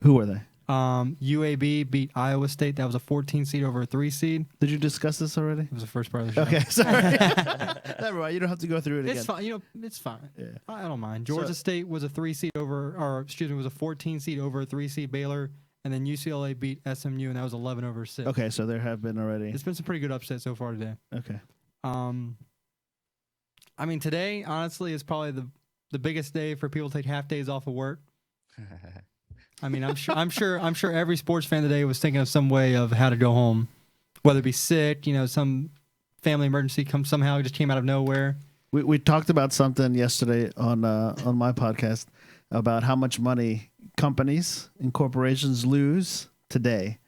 Who were they? UAB beat Iowa State. That was a 14 seed over a 3 seed. Did you discuss this already? It was the first part of the show. Okay, sorry. Never mind. You don't have to go through it again. It's fine. It's fine. Yeah. I don't mind. Georgia State was a 3 seed was a 14 seed over a 3 seed Baylor, and then UCLA beat SMU, and that was 11 over 6. Okay, so there have been already. It's been some pretty good upsets so far today. Okay. I mean, today honestly is probably the biggest day for people to take half days off of work. I mean, I'm sure every sports fan today was thinking of some way of how to go home, whether it be sick, some family emergency somehow just came out of nowhere. We talked about something yesterday on my podcast about how much money companies and corporations lose today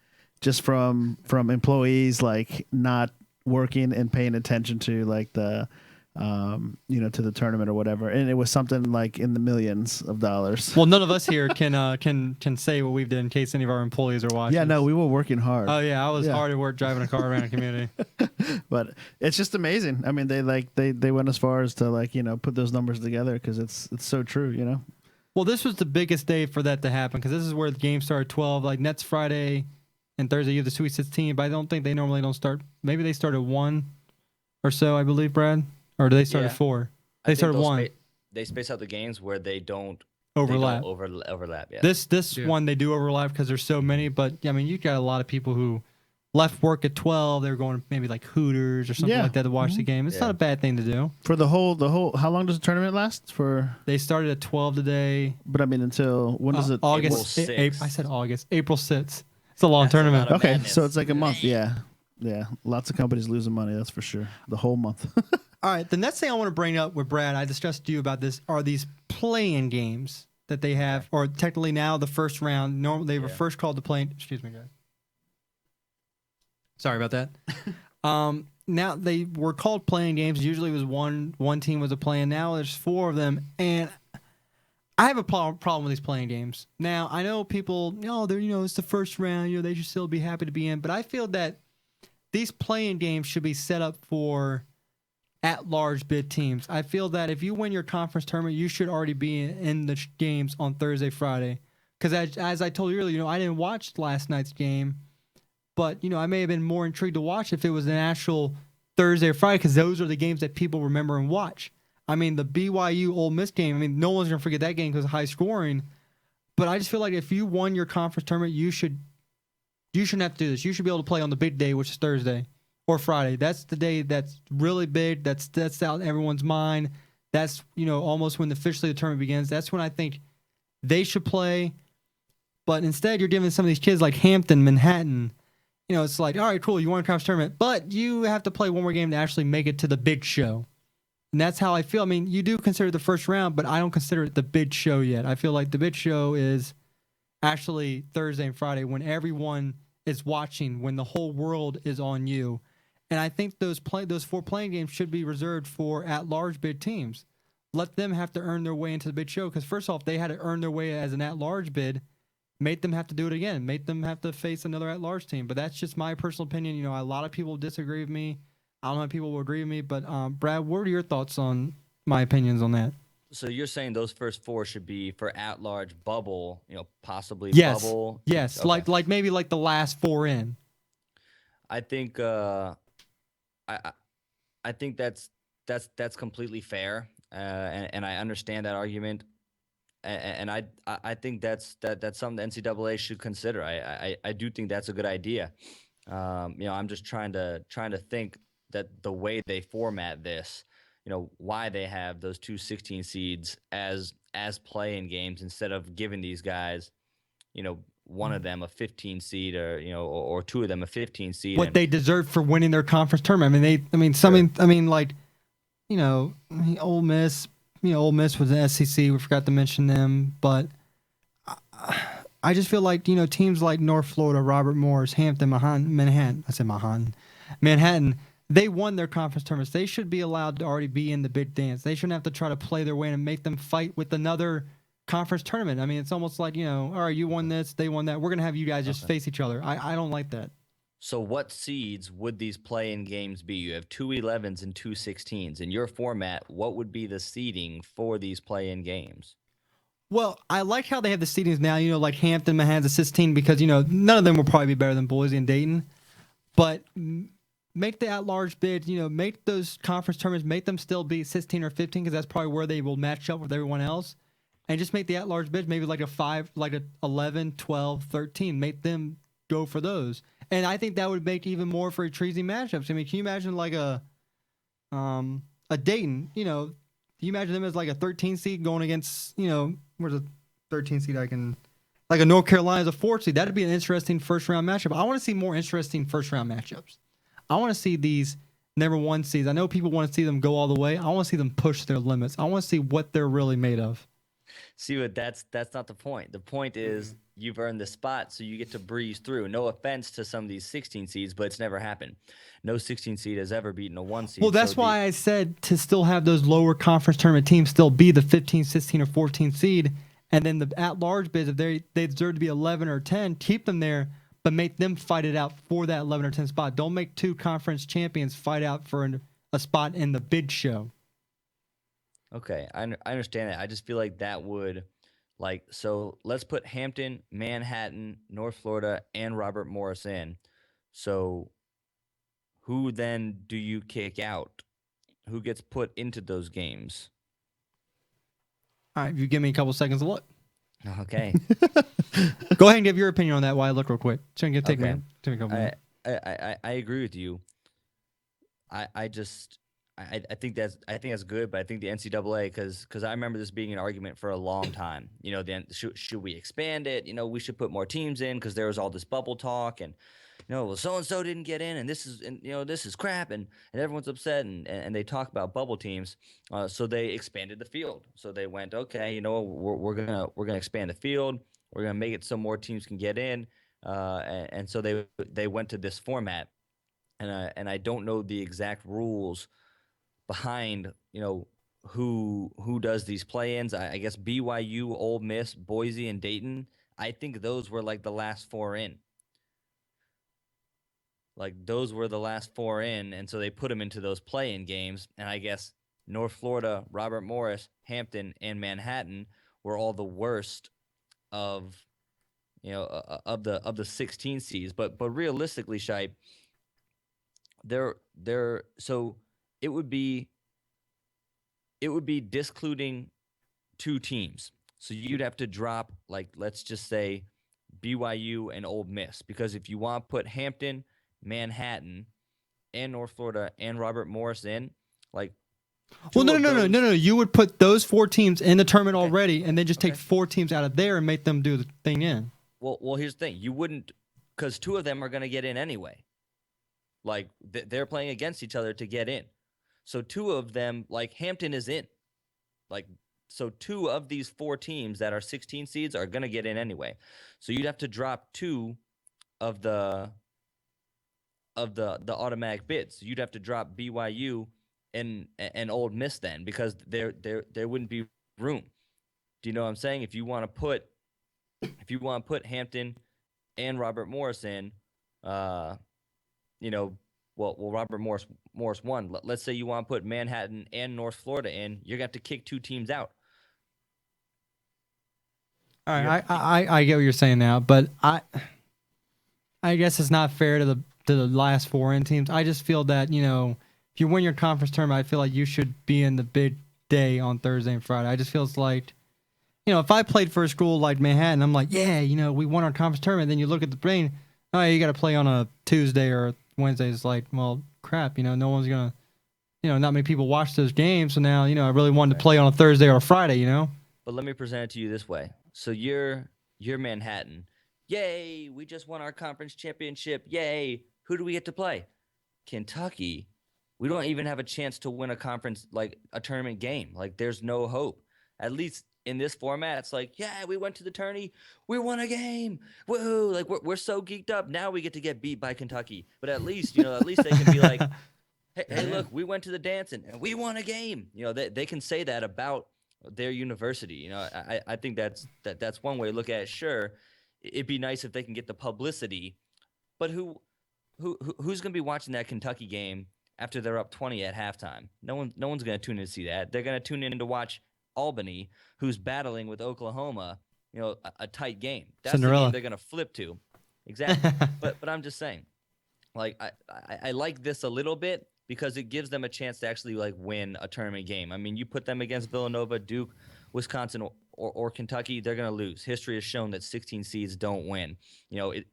just from employees like not working and paying attention to like the to the tournament or whatever, and it was something like in the millions of dollars. Well, none of us here can say what we've done in case any of our employees are watching. Yeah, no, we were working hard. Oh yeah, I was hard at work driving a car around the community. But it's just amazing. I mean, they went as far as to put those numbers together because it's so true. Well, this was the biggest day for that to happen because this is where the game started 12. Like Nets Friday and Thursday, you have the Sweet 16, but I don't think they normally don't start. Maybe they start at 1 or so, I believe, Brad. Or do they start at 4? They start at 1. They space out the games where they don't overlap. Overlap. Yeah. This one they do overlap because there's so many. But I mean, you got a lot of people who left work at 12. They were going to maybe like Hooters or something like that to watch the game. It's not a bad thing to do. For the whole. How long does the tournament last? They started at 12 today. But I mean, until when does it? August. April 6th. I said August. April 6th. It's a long tournament. Okay, so it's like a month. Yeah. Lots of companies losing money. That's for sure. The whole month. All right, the next thing I want to bring up with Brad, I discussed to you about this, are these play-in games that they have, or technically now the first round. Normally they were first called the play-in. Excuse me, guys. Sorry about that. Now they were called play-in games. Usually it was one team was a play-in. Now there's 4 of them, and I have a problem with these play-in games. Now I know people, it's the first round. They should still be happy to be in, but I feel that these play-in games should be set up for at-large bid teams. I feel that if you win your conference tournament, you should already be in the games on Thursday, Friday. Because as I told you earlier, I didn't watch last night's game, but I may have been more intrigued to watch if it was an actual Thursday or Friday, because those are the games that people remember and watch. I mean, the BYU Ole Miss game. I mean, no one's gonna forget that game because of high scoring. But I just feel like if you won your conference tournament, you shouldn't have to do this. You should be able to play on the big day, which is Thursday. Or Friday. That's the day that's really big. That's out in everyone's mind. That's, almost when officially the tournament begins. That's when I think they should play. But instead, you're giving some of these kids like Hampton, Manhattan, it's like, all right, cool, you won a conference tournament, but you have to play one more game to actually make it to the big show. And that's how I feel. I mean, you do consider the first round, but I don't consider it the big show yet. I feel like the big show is actually Thursday and Friday when everyone is watching, when the whole world is on you. And I think those 4 playing games should be reserved for at-large bid teams. Let them have to earn their way into the bid show because first off, they had to earn their way as an at-large bid. Make them have to do it again. Make them have to face another at-large team. But that's just my personal opinion. You know, a lot of people disagree with me. I don't know if people will agree with me. But Brad, what are your thoughts on my opinions on that? So you're saying those first 4 should be for at-large bubble, possibly Yes. bubble? Yes. Okay. Like maybe like the last 4 in. I think I think that's completely fair, and I understand that argument, and I think that's something the NCAA should consider. I do think that's a good idea. I'm just trying to think that the way they format this, why they have those 2 16 seeds as play-in games instead of giving these guys, one of them a 15 seed or 2 of them a 15 seed. What they deserve for winning their conference tournament. Ole Miss, Ole Miss was an SEC. We forgot to mention them, but I just feel like, teams like North Florida, Robert Morris, Hampton, Manhattan, they won their conference tournaments. They should be allowed to already be in the big dance. They shouldn't have to try to play their way in and make them fight with another conference tournament. I mean, it's almost like, all right, you won this, they won that. We're going to have you guys just face each other. I don't like that. So what seeds would these play-in games be? You have 2 11s and 2 16s. In your format, what would be the seeding for these play-in games? Well, I like how they have the seedings now, like Hampton, Manhattan's a 16 because, none of them will probably be better than Boise and Dayton. But make the at-large bid, make those conference tournaments, make them still be 16 or 15 because that's probably where they will match up with everyone else. And just make the at-large bids maybe like a 5, like a 11, 12, 13. Make them go for those. And I think that would make even more for intriguing matchups. I mean, can you imagine like a Dayton, can you imagine them as like a 13 seed going against, where's a 13 seed like a North Carolina as a 4 seed? That'd be an interesting first-round matchup. I want to see more interesting first-round matchups. I want to see these number 1 seeds. I know people want to see them go all the way. I want to see them push their limits. I want to see what they're really made of. See, what that's not the point. The point is you've earned the spot, so you get to breeze through. No offense to some of these 16 seeds, but it's never happened. No 16 seed has ever beaten a 1 seed. Well, that's why I said to still have those lower conference tournament teams still be the 15, 16, or 14 seed, and then the at-large bids, if they deserve to be 11 or 10, keep them there, but make them fight it out for that 11 or 10 spot. Don't make 2 conference champions fight out for a spot in the big show. Okay, I understand that. I just feel like that would, so let's put Hampton, Manhattan, North Florida, and Robert Morris in. So who then do you kick out? Who gets put into those games? All right, if you give me a couple seconds to look. Okay. Go ahead and give your opinion on that while I look real quick. Take me a couple minutes. I agree with you. I think that's good, but I think the NCAA, because I remember this being an argument for a long time. Then should we expand it? We should put more teams in because there was all this bubble talk, and well, so and so didn't get in, and this is crap, and everyone's upset, and they talk about bubble teams. So they expanded the field. So they went, okay, we're gonna expand the field. We're gonna make it so more teams can get in, and so they went to this format, and I don't know the exact rules behind who does these play-ins. I guess BYU, Ole Miss, Boise, and Dayton. I think those were like the last 4 in. Like those were the last 4 in, and so they put them into those play-in games. And I guess North Florida, Robert Morris, Hampton, and Manhattan were all the worst of the 16 seeds. But realistically, Shipe, they're so. It would be discluding 2 teams. So you'd have to drop, let's just say BYU and Ole Miss, because if you want to put Hampton, Manhattan, and North Florida and Robert Morris in, no. You would put those 4 teams in the tournament already, and then just take 4 teams out of there and make them do the thing in. Well, here's the thing: you wouldn't, because 2 of them are going to get in anyway. They're playing against each other to get in. So 2 of them, Hampton is in. So 2 of these 4 teams that are 16 seeds are going to get in anyway. So you'd have to drop 2 of the automatic bids. You'd have to drop BYU and Ole Miss then, because there wouldn't be room. Do you know what I'm saying? If you want to put Hampton and Robert Morris in, Robert Morris won. Let's say you want to put Manhattan and North Florida in, you're gonna have to kick 2 teams out. All right, I get what you're saying now, but I guess it's not fair to the last 4 in teams. I just feel that, if you win your conference tournament, I feel like you should be in the big day on Thursday and Friday. I just feels like, if I played for a school like Manhattan, I'm like, yeah, we won our conference tournament. Then you look at the brain, oh, you got to play on a Tuesday or Wednesday. It's like, well, crap, no one's going to, not many people watch those games. So now, I really wanted to play on a Thursday or a Friday, But let me present it to you this way. So you're Manhattan. Yay, we just won our conference championship. Yay. Who do we get to play? Kentucky. We don't even have a chance to win a conference, like a tournament game. Like, there's no hope. At least in this format, it's like, yeah, we went to the tourney. We won a game. Woohoo. Like, we're so geeked up. Now we get to get beat by Kentucky. But at least, at least they can be like, hey, look, we went to the dance and we won a game. They can say that about their university. I think that's one way to look at it. Sure, it'd be nice if they can get the publicity, but who's going to be watching that Kentucky game after they're up 20 at halftime? No one's going to tune in to see that. They're going to tune in to watch Albany, who's battling with Oklahoma, a tight game. That's Cinderella. The game they're going to flip to. Exactly. but I'm just saying, like, I like this a little bit, because it gives them a chance to actually, like, win a tournament game. I mean, you put them against Villanova, Duke, Wisconsin, or Kentucky, they're going to lose. History has shown that 16 seeds don't win.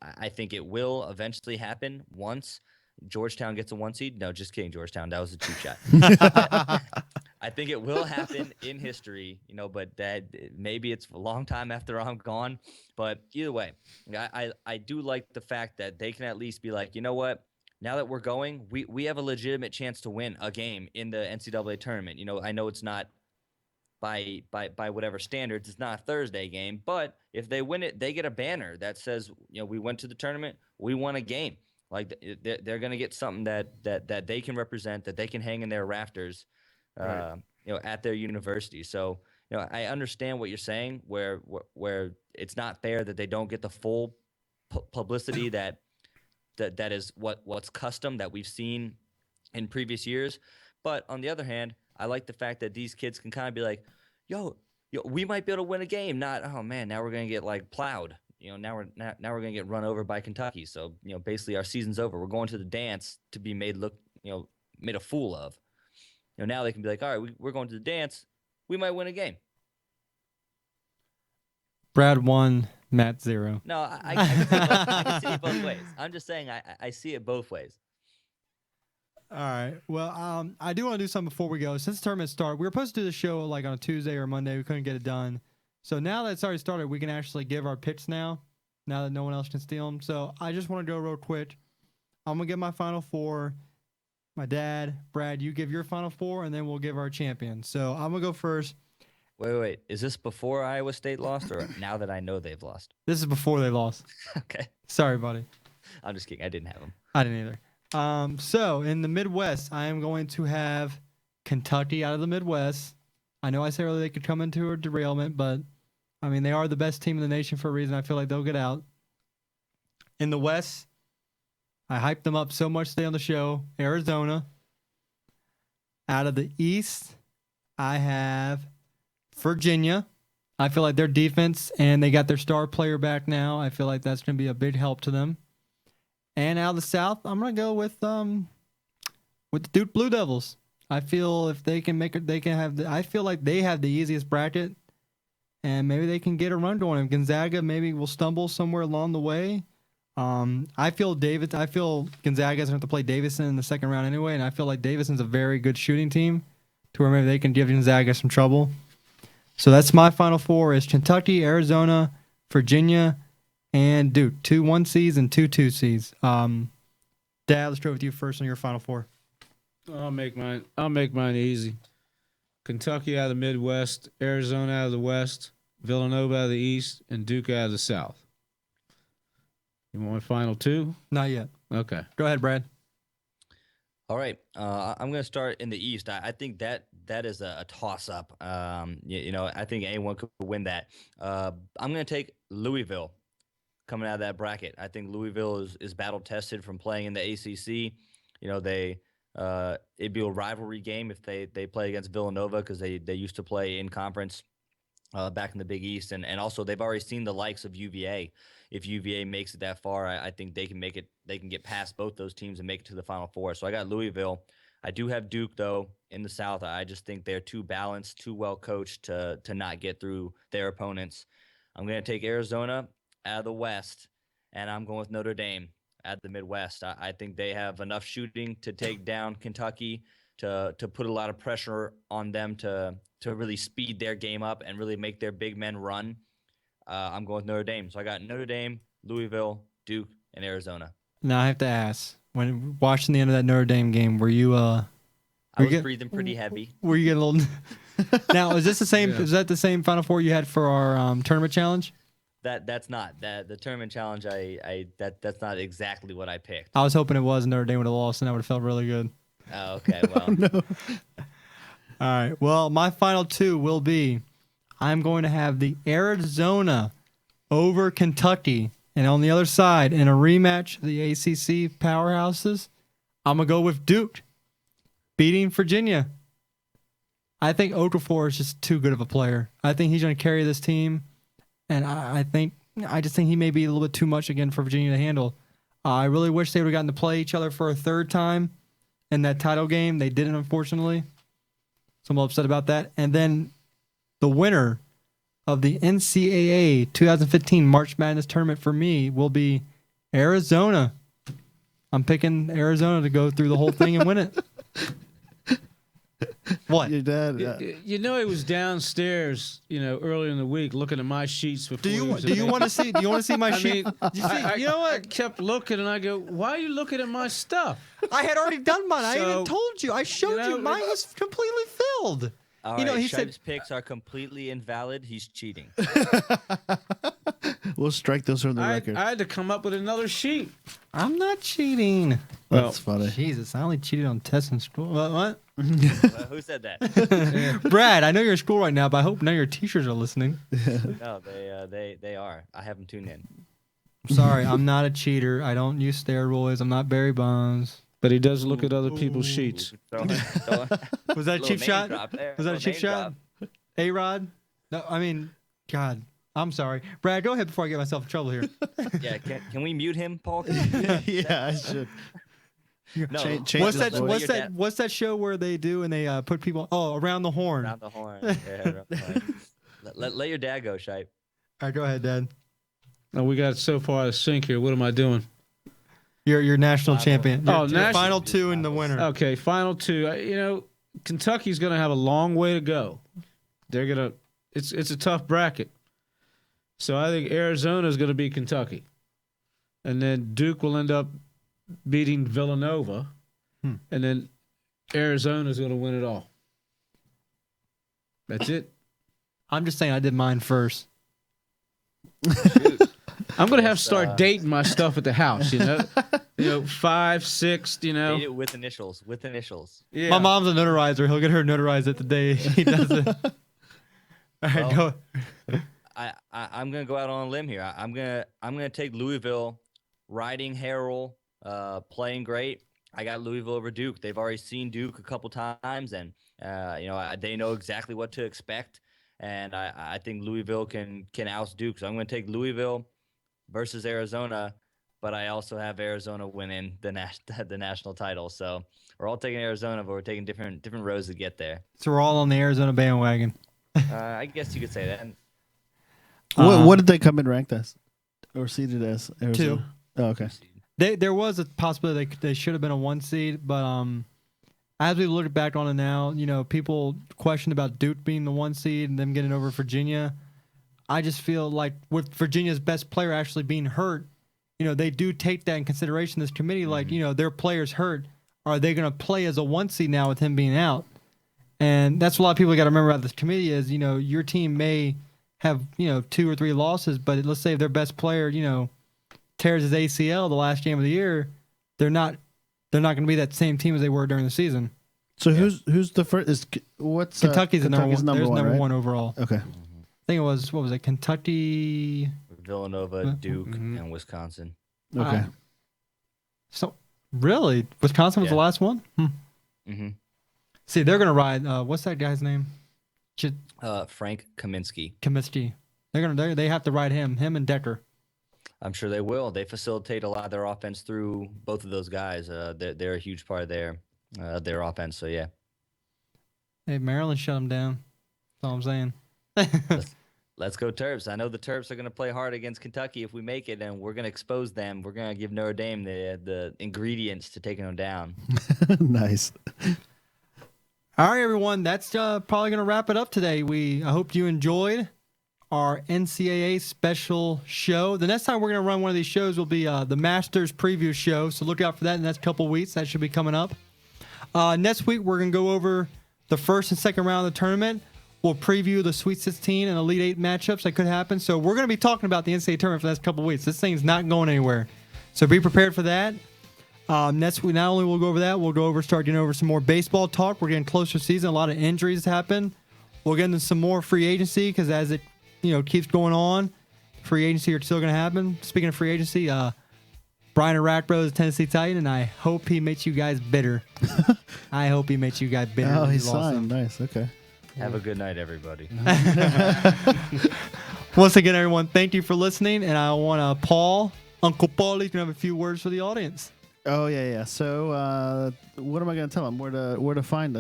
I think it will eventually happen once Georgetown gets a 1 seed. No, just kidding, Georgetown. That was a cheap shot. I think it will happen in history, but that maybe it's a long time after I'm gone. But either way, I do like the fact that they can at least be like, you know what? Now that we're going, we have a legitimate chance to win a game in the NCAA tournament. I know it's not by whatever standards, it's not a Thursday game, but if they win it, they get a banner that says, we went to the tournament, we won a game. Like, they're going to get something that they can represent, that they can hang in their rafters, right, at their university. So, I understand what you're saying, where it's not fair that they don't get the full publicity that is what's custom that we've seen in previous years. But on the other hand, I like the fact that these kids can kind of be like, yo, we might be able to win a game. Not, oh man, now we're gonna get like plowed. Now we're gonna get run over by Kentucky. So basically our season's over. We're going to the dance to be made a fool of. Now they can be like, all right, we're going to the dance. We might win a game. Brad 1, Matt 0. No, I can see it both ways. I'm just saying I see it both ways. All right. Well, I do want to do something before we go. Since the tournament started, we were supposed to do the show like on a Tuesday or Monday. We couldn't get it done. So now that it's already started, we can actually give our picks now that no one else can steal them. So I just want to go real quick. I'm going to give my final 4. My dad, Brad, you give your final 4, and then we'll give our champion. So I'm going to go first. Wait. Is this before Iowa State lost, or now that I know they've lost? This is before they lost. Okay. Sorry, buddy. I'm just kidding. I didn't have them. I didn't either. So in the Midwest, I am going to have Kentucky out of the Midwest. I know I said earlier they could come into a derailment, but I mean, they are the best team in the nation for a reason. I feel like they'll get out. In the West, I hyped them up so much today on the show. Arizona. Out of the East, I have Virginia. I feel like their defense, and they got their star player back now. I feel like that's going to be a big help to them. And out of the South, I'm going to go with the Duke Blue Devils. I feel if they can make it, they can have. I feel like they have the easiest bracket, and maybe they can get a run going. And Gonzaga maybe will stumble somewhere along the way. I feel Gonzaga's going to have to play Davidson in the second round anyway, and I feel like Davidson's a very good shooting team, to where maybe they can give Gonzaga some trouble. So that's my final 4: is Kentucky, Arizona, Virginia, and Duke. 2 1 seeds and 2 2 seeds. Dad, let's go with you first on your final 4. I'll make mine easy. Kentucky out of the Midwest, Arizona out of the West, Villanova out of the East, and Duke out of the South. You want my final two? Not yet. Okay. Go ahead, Brad. All right, I'm going to start in the East. I think that is a toss-up. I think anyone could win that. I'm going to take Louisville coming out of that bracket. I think Louisville is battle-tested from playing in the ACC. It'd be a rivalry game if they play against Villanova because they used to play in conference back in the Big East, and also they've already seen the likes of UVA. If UVA makes it that far, I think they can make it. They can get past both those teams and make it to the Final Four. So I got Louisville. I do have Duke though in the South. I just think they're too balanced, too well coached to not get through their opponents. I'm going to take Arizona out of the West, and I'm going with Notre Dame at the Midwest. I think they have enough shooting to take down Kentucky, to put a lot of pressure on them to really speed their game up and really make their big men run. I'm going with Notre Dame. So I got Notre Dame, Louisville, Duke, and Arizona. Now I have to ask, when watching the end of that Notre Dame game, were you I was breathing pretty heavy. Were you getting a little? Now is this the same? Yeah. Is that the same Final Four you had for our tournament challenge? That's not the tournament challenge. That's not exactly what I picked. I was hoping it was Notre Dame would have lost, and I would have felt really good. Oh, okay. Well, No. All right. Well, my final two will be I'm going to have the Arizona over Kentucky. And on the other side, in a rematch of the ACC powerhouses, I'm going to go with Duke beating Virginia. I think Okafor is just too good of a player. I think he's going to carry this team. And I just think he may be a little bit too much again for Virginia to handle. I really wish they would have gotten to play each other for a third time in that title game. They didn't, unfortunately. So I'm a little upset about that. And then the winner of the NCAA 2015 March Madness tournament for me will be Arizona. I'm picking Arizona to go through the whole thing and win it. What? Your dad. He was downstairs, earlier in the week looking at my sheets before. Do you want to see? Do you want to see my sheet? You know what? I kept looking, and I go, "Why are you looking at my stuff?" I had already done mine. I So, even told you. I showed you. Mine was completely filled. all You know, right, he said- Shipe's picks are completely invalid. He's cheating. We'll strike those from the record. I had to come up with another sheet. I'm not cheating. That's funny. Jesus, I only cheated on tests in school. What? Who said that? Brad, I know you're in school right now, but I hope none of your teachers are listening. No, they are. I have them tuned in. I'm sorry, I'm not a cheater. I don't use steroids. I'm not Barry Bonds. But he does look at other people's sheets. Don't- Was that a Little cheap name shot? drop there. Was that a Little cheap name shot? drop. A-Rod? No, I mean, God, I'm sorry. Brad, go ahead before I get myself in trouble here. Yeah, can we mute him, Paul? Yeah, I should. No. Change What's his that? voice. What's that? What's that show where they do and they put people? Oh, around the horn. Around the horn. Yeah, around the horn. Let your dad go, Shipe. All right, go ahead, Dad. Oh, we got so far to sink here. What am I doing? You're national champion. Oh, Your national- final two and the winner. Okay, final two. Kentucky's going to have a long way to go. They're going to. It's a tough bracket. So I think Arizona's going to beat Kentucky, and then Duke will end up beating Villanova, and then Arizona's going to win it all. That's it. I'm just saying I did mine first. I'm going to have to start dating my stuff at the house. 5, 6. Date it with initials. With initials. Yeah. My mom's a notarizer. He'll get her notarized it the day he does it. All right, Well, go. I'm gonna go out on a limb here. I'm gonna take Louisville, riding Harrell, playing great. I got Louisville over Duke. They've already seen Duke a couple times, and they know exactly what to expect. And I think Louisville can oust Duke. So I'm gonna take Louisville versus Arizona, but I also have Arizona winning the national title. So we're all taking Arizona, but we're taking different roads to get there. So we're all on the Arizona bandwagon. I guess you could say that. And What did they come in ranked as? Or seeded as? Arizona? 2. Oh, okay. There was a possibility they should have been a 1 seed, but as we look back on it now, people questioned about Duke being the 1 seed and them getting over Virginia. I just feel like with Virginia's best player actually being hurt, they do take that in consideration. This committee, their players hurt. Are they going to play as a 1 seed now with him being out? And that's what a lot of people got to remember about this committee is, your team may have, 2 or 3 losses, but let's say if their best player, tears his ACL the last game of the year, they're not going to be that same team as they were during the season. So who's the first? What's Kentucky's the number one, number right? 1 overall. Okay. I think it was, what was it, Kentucky? Villanova, Duke, and Wisconsin. Okay. So, really? Wisconsin was the last one? Mm-hmm. See, they're going to ride, what's that guy's name? Frank Kaminsky. Kaminsky. They have to ride him and Decker. I'm sure they will. They facilitate a lot of their offense through both of those guys. They're a huge part of their offense. So yeah. Hey, Maryland shut them down. That's all I'm saying. Let's go Terps. I know the Terps are going to play hard against Kentucky if we make it, and we're going to expose them. We're going to give Notre Dame the ingredients to taking them down. Nice. All right, everyone. That's probably going to wrap it up today. I hope you enjoyed our NCAA special show. The next time we're going to run one of these shows will be the Masters preview show, so look out for that in the next couple of weeks. That should be coming up. Next week, we're going to go over the first and second round of the tournament. We'll preview the Sweet 16 and Elite 8 matchups that could happen. So we're going to be talking about the NCAA tournament for the next couple of weeks. This thing's not going anywhere. So be prepared for that. Next week, not only we'll go over that, we'll start getting over some more baseball talk. We're getting closer to season. A lot of injuries happen. We'll get into some more free agency because as it keeps going on, free agency are still going to happen. Speaking of free agency, Brian Rackbro is a Tennessee Titan, and I hope he makes you guys bitter. I hope he makes you guys bitter. Oh, he's signed. Nice. Okay. Have a good night, everybody. Once again, everyone, thank you for listening, and I want Uncle Paul, he's going to have a few words for the audience. Oh yeah. So what am I going to tell them? Where to find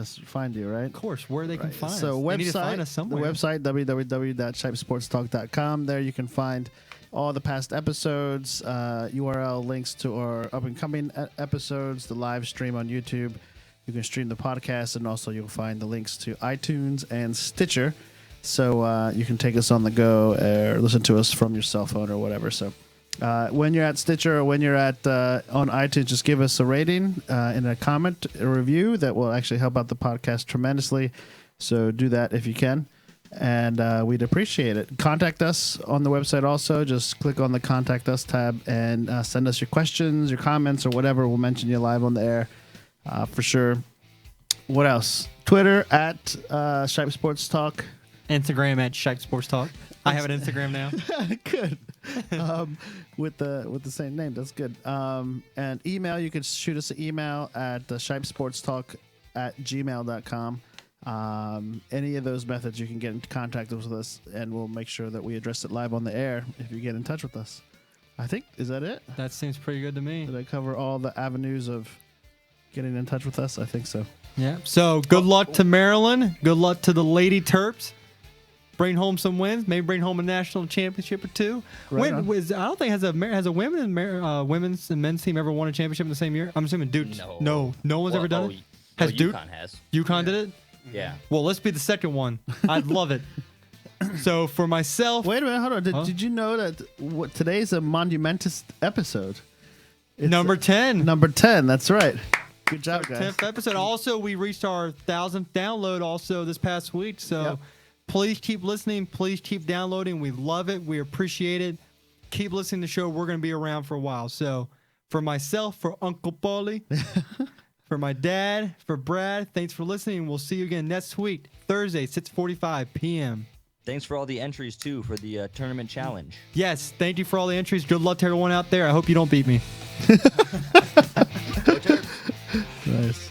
you, right? Of course, where they can find us. So They need to find us the somewhere. website www.shipesportstalk.com. There you can find all the past episodes, URL links to our up and coming episodes, the live stream on YouTube. You can stream the podcast, and also you'll find the links to iTunes and Stitcher, so you can take us on the go or listen to us from your cell phone or whatever. So. When you're at Stitcher or when you're at on iTunes, just give us a rating and a comment, a review. That will actually help out the podcast tremendously. So do that if you can, and we'd appreciate it. Contact us on the website also. Just click on the Contact Us tab and send us your questions, your comments, or whatever. We'll mention you live on the air for sure. What else? Twitter at Shipe Sports Talk. Instagram at Shipe Sports Talk. I have an Instagram now. Good. With the same name. That's good. And email, you can shoot us an email at shipesportstalk@gmail.com. Any of those methods you can get in contact with us, and we'll make sure that we address it live on the air if you get in touch with us. I think, is that it? That seems pretty good to me. Did I cover all the avenues of getting in touch with us? I think so. Yeah. So good luck to Maryland. Good luck to the Lady Terps. Bring home some wins. Maybe bring home a national championship or two. Right on. I don't think has a women's and men's team ever won a championship in the same year. I'm assuming Duke. No one's ever done it. Has Duke? UConn has. UConn did it. Yeah. Well, let's be the second one. I'd love it. So for myself, Wait a minute, hold on. Did you know that today's a monumentous episode? It's number 10. Number 10. That's right. Good job, guys. 10th episode. Also, we reached our 1,000th download also this past week. So. Yep. Please keep listening. Please keep downloading. We love it. We appreciate it. Keep listening to the show. We're going to be around for a while. So for myself, for Uncle Paulie, for my dad, for Brad, thanks for listening. We'll see you again next week, Thursday, 6:45 p.m. Thanks for all the entries, too, for the tournament challenge. Yes, thank you for all the entries. Good luck to everyone out there. I hope you don't beat me. Go Terps. Nice.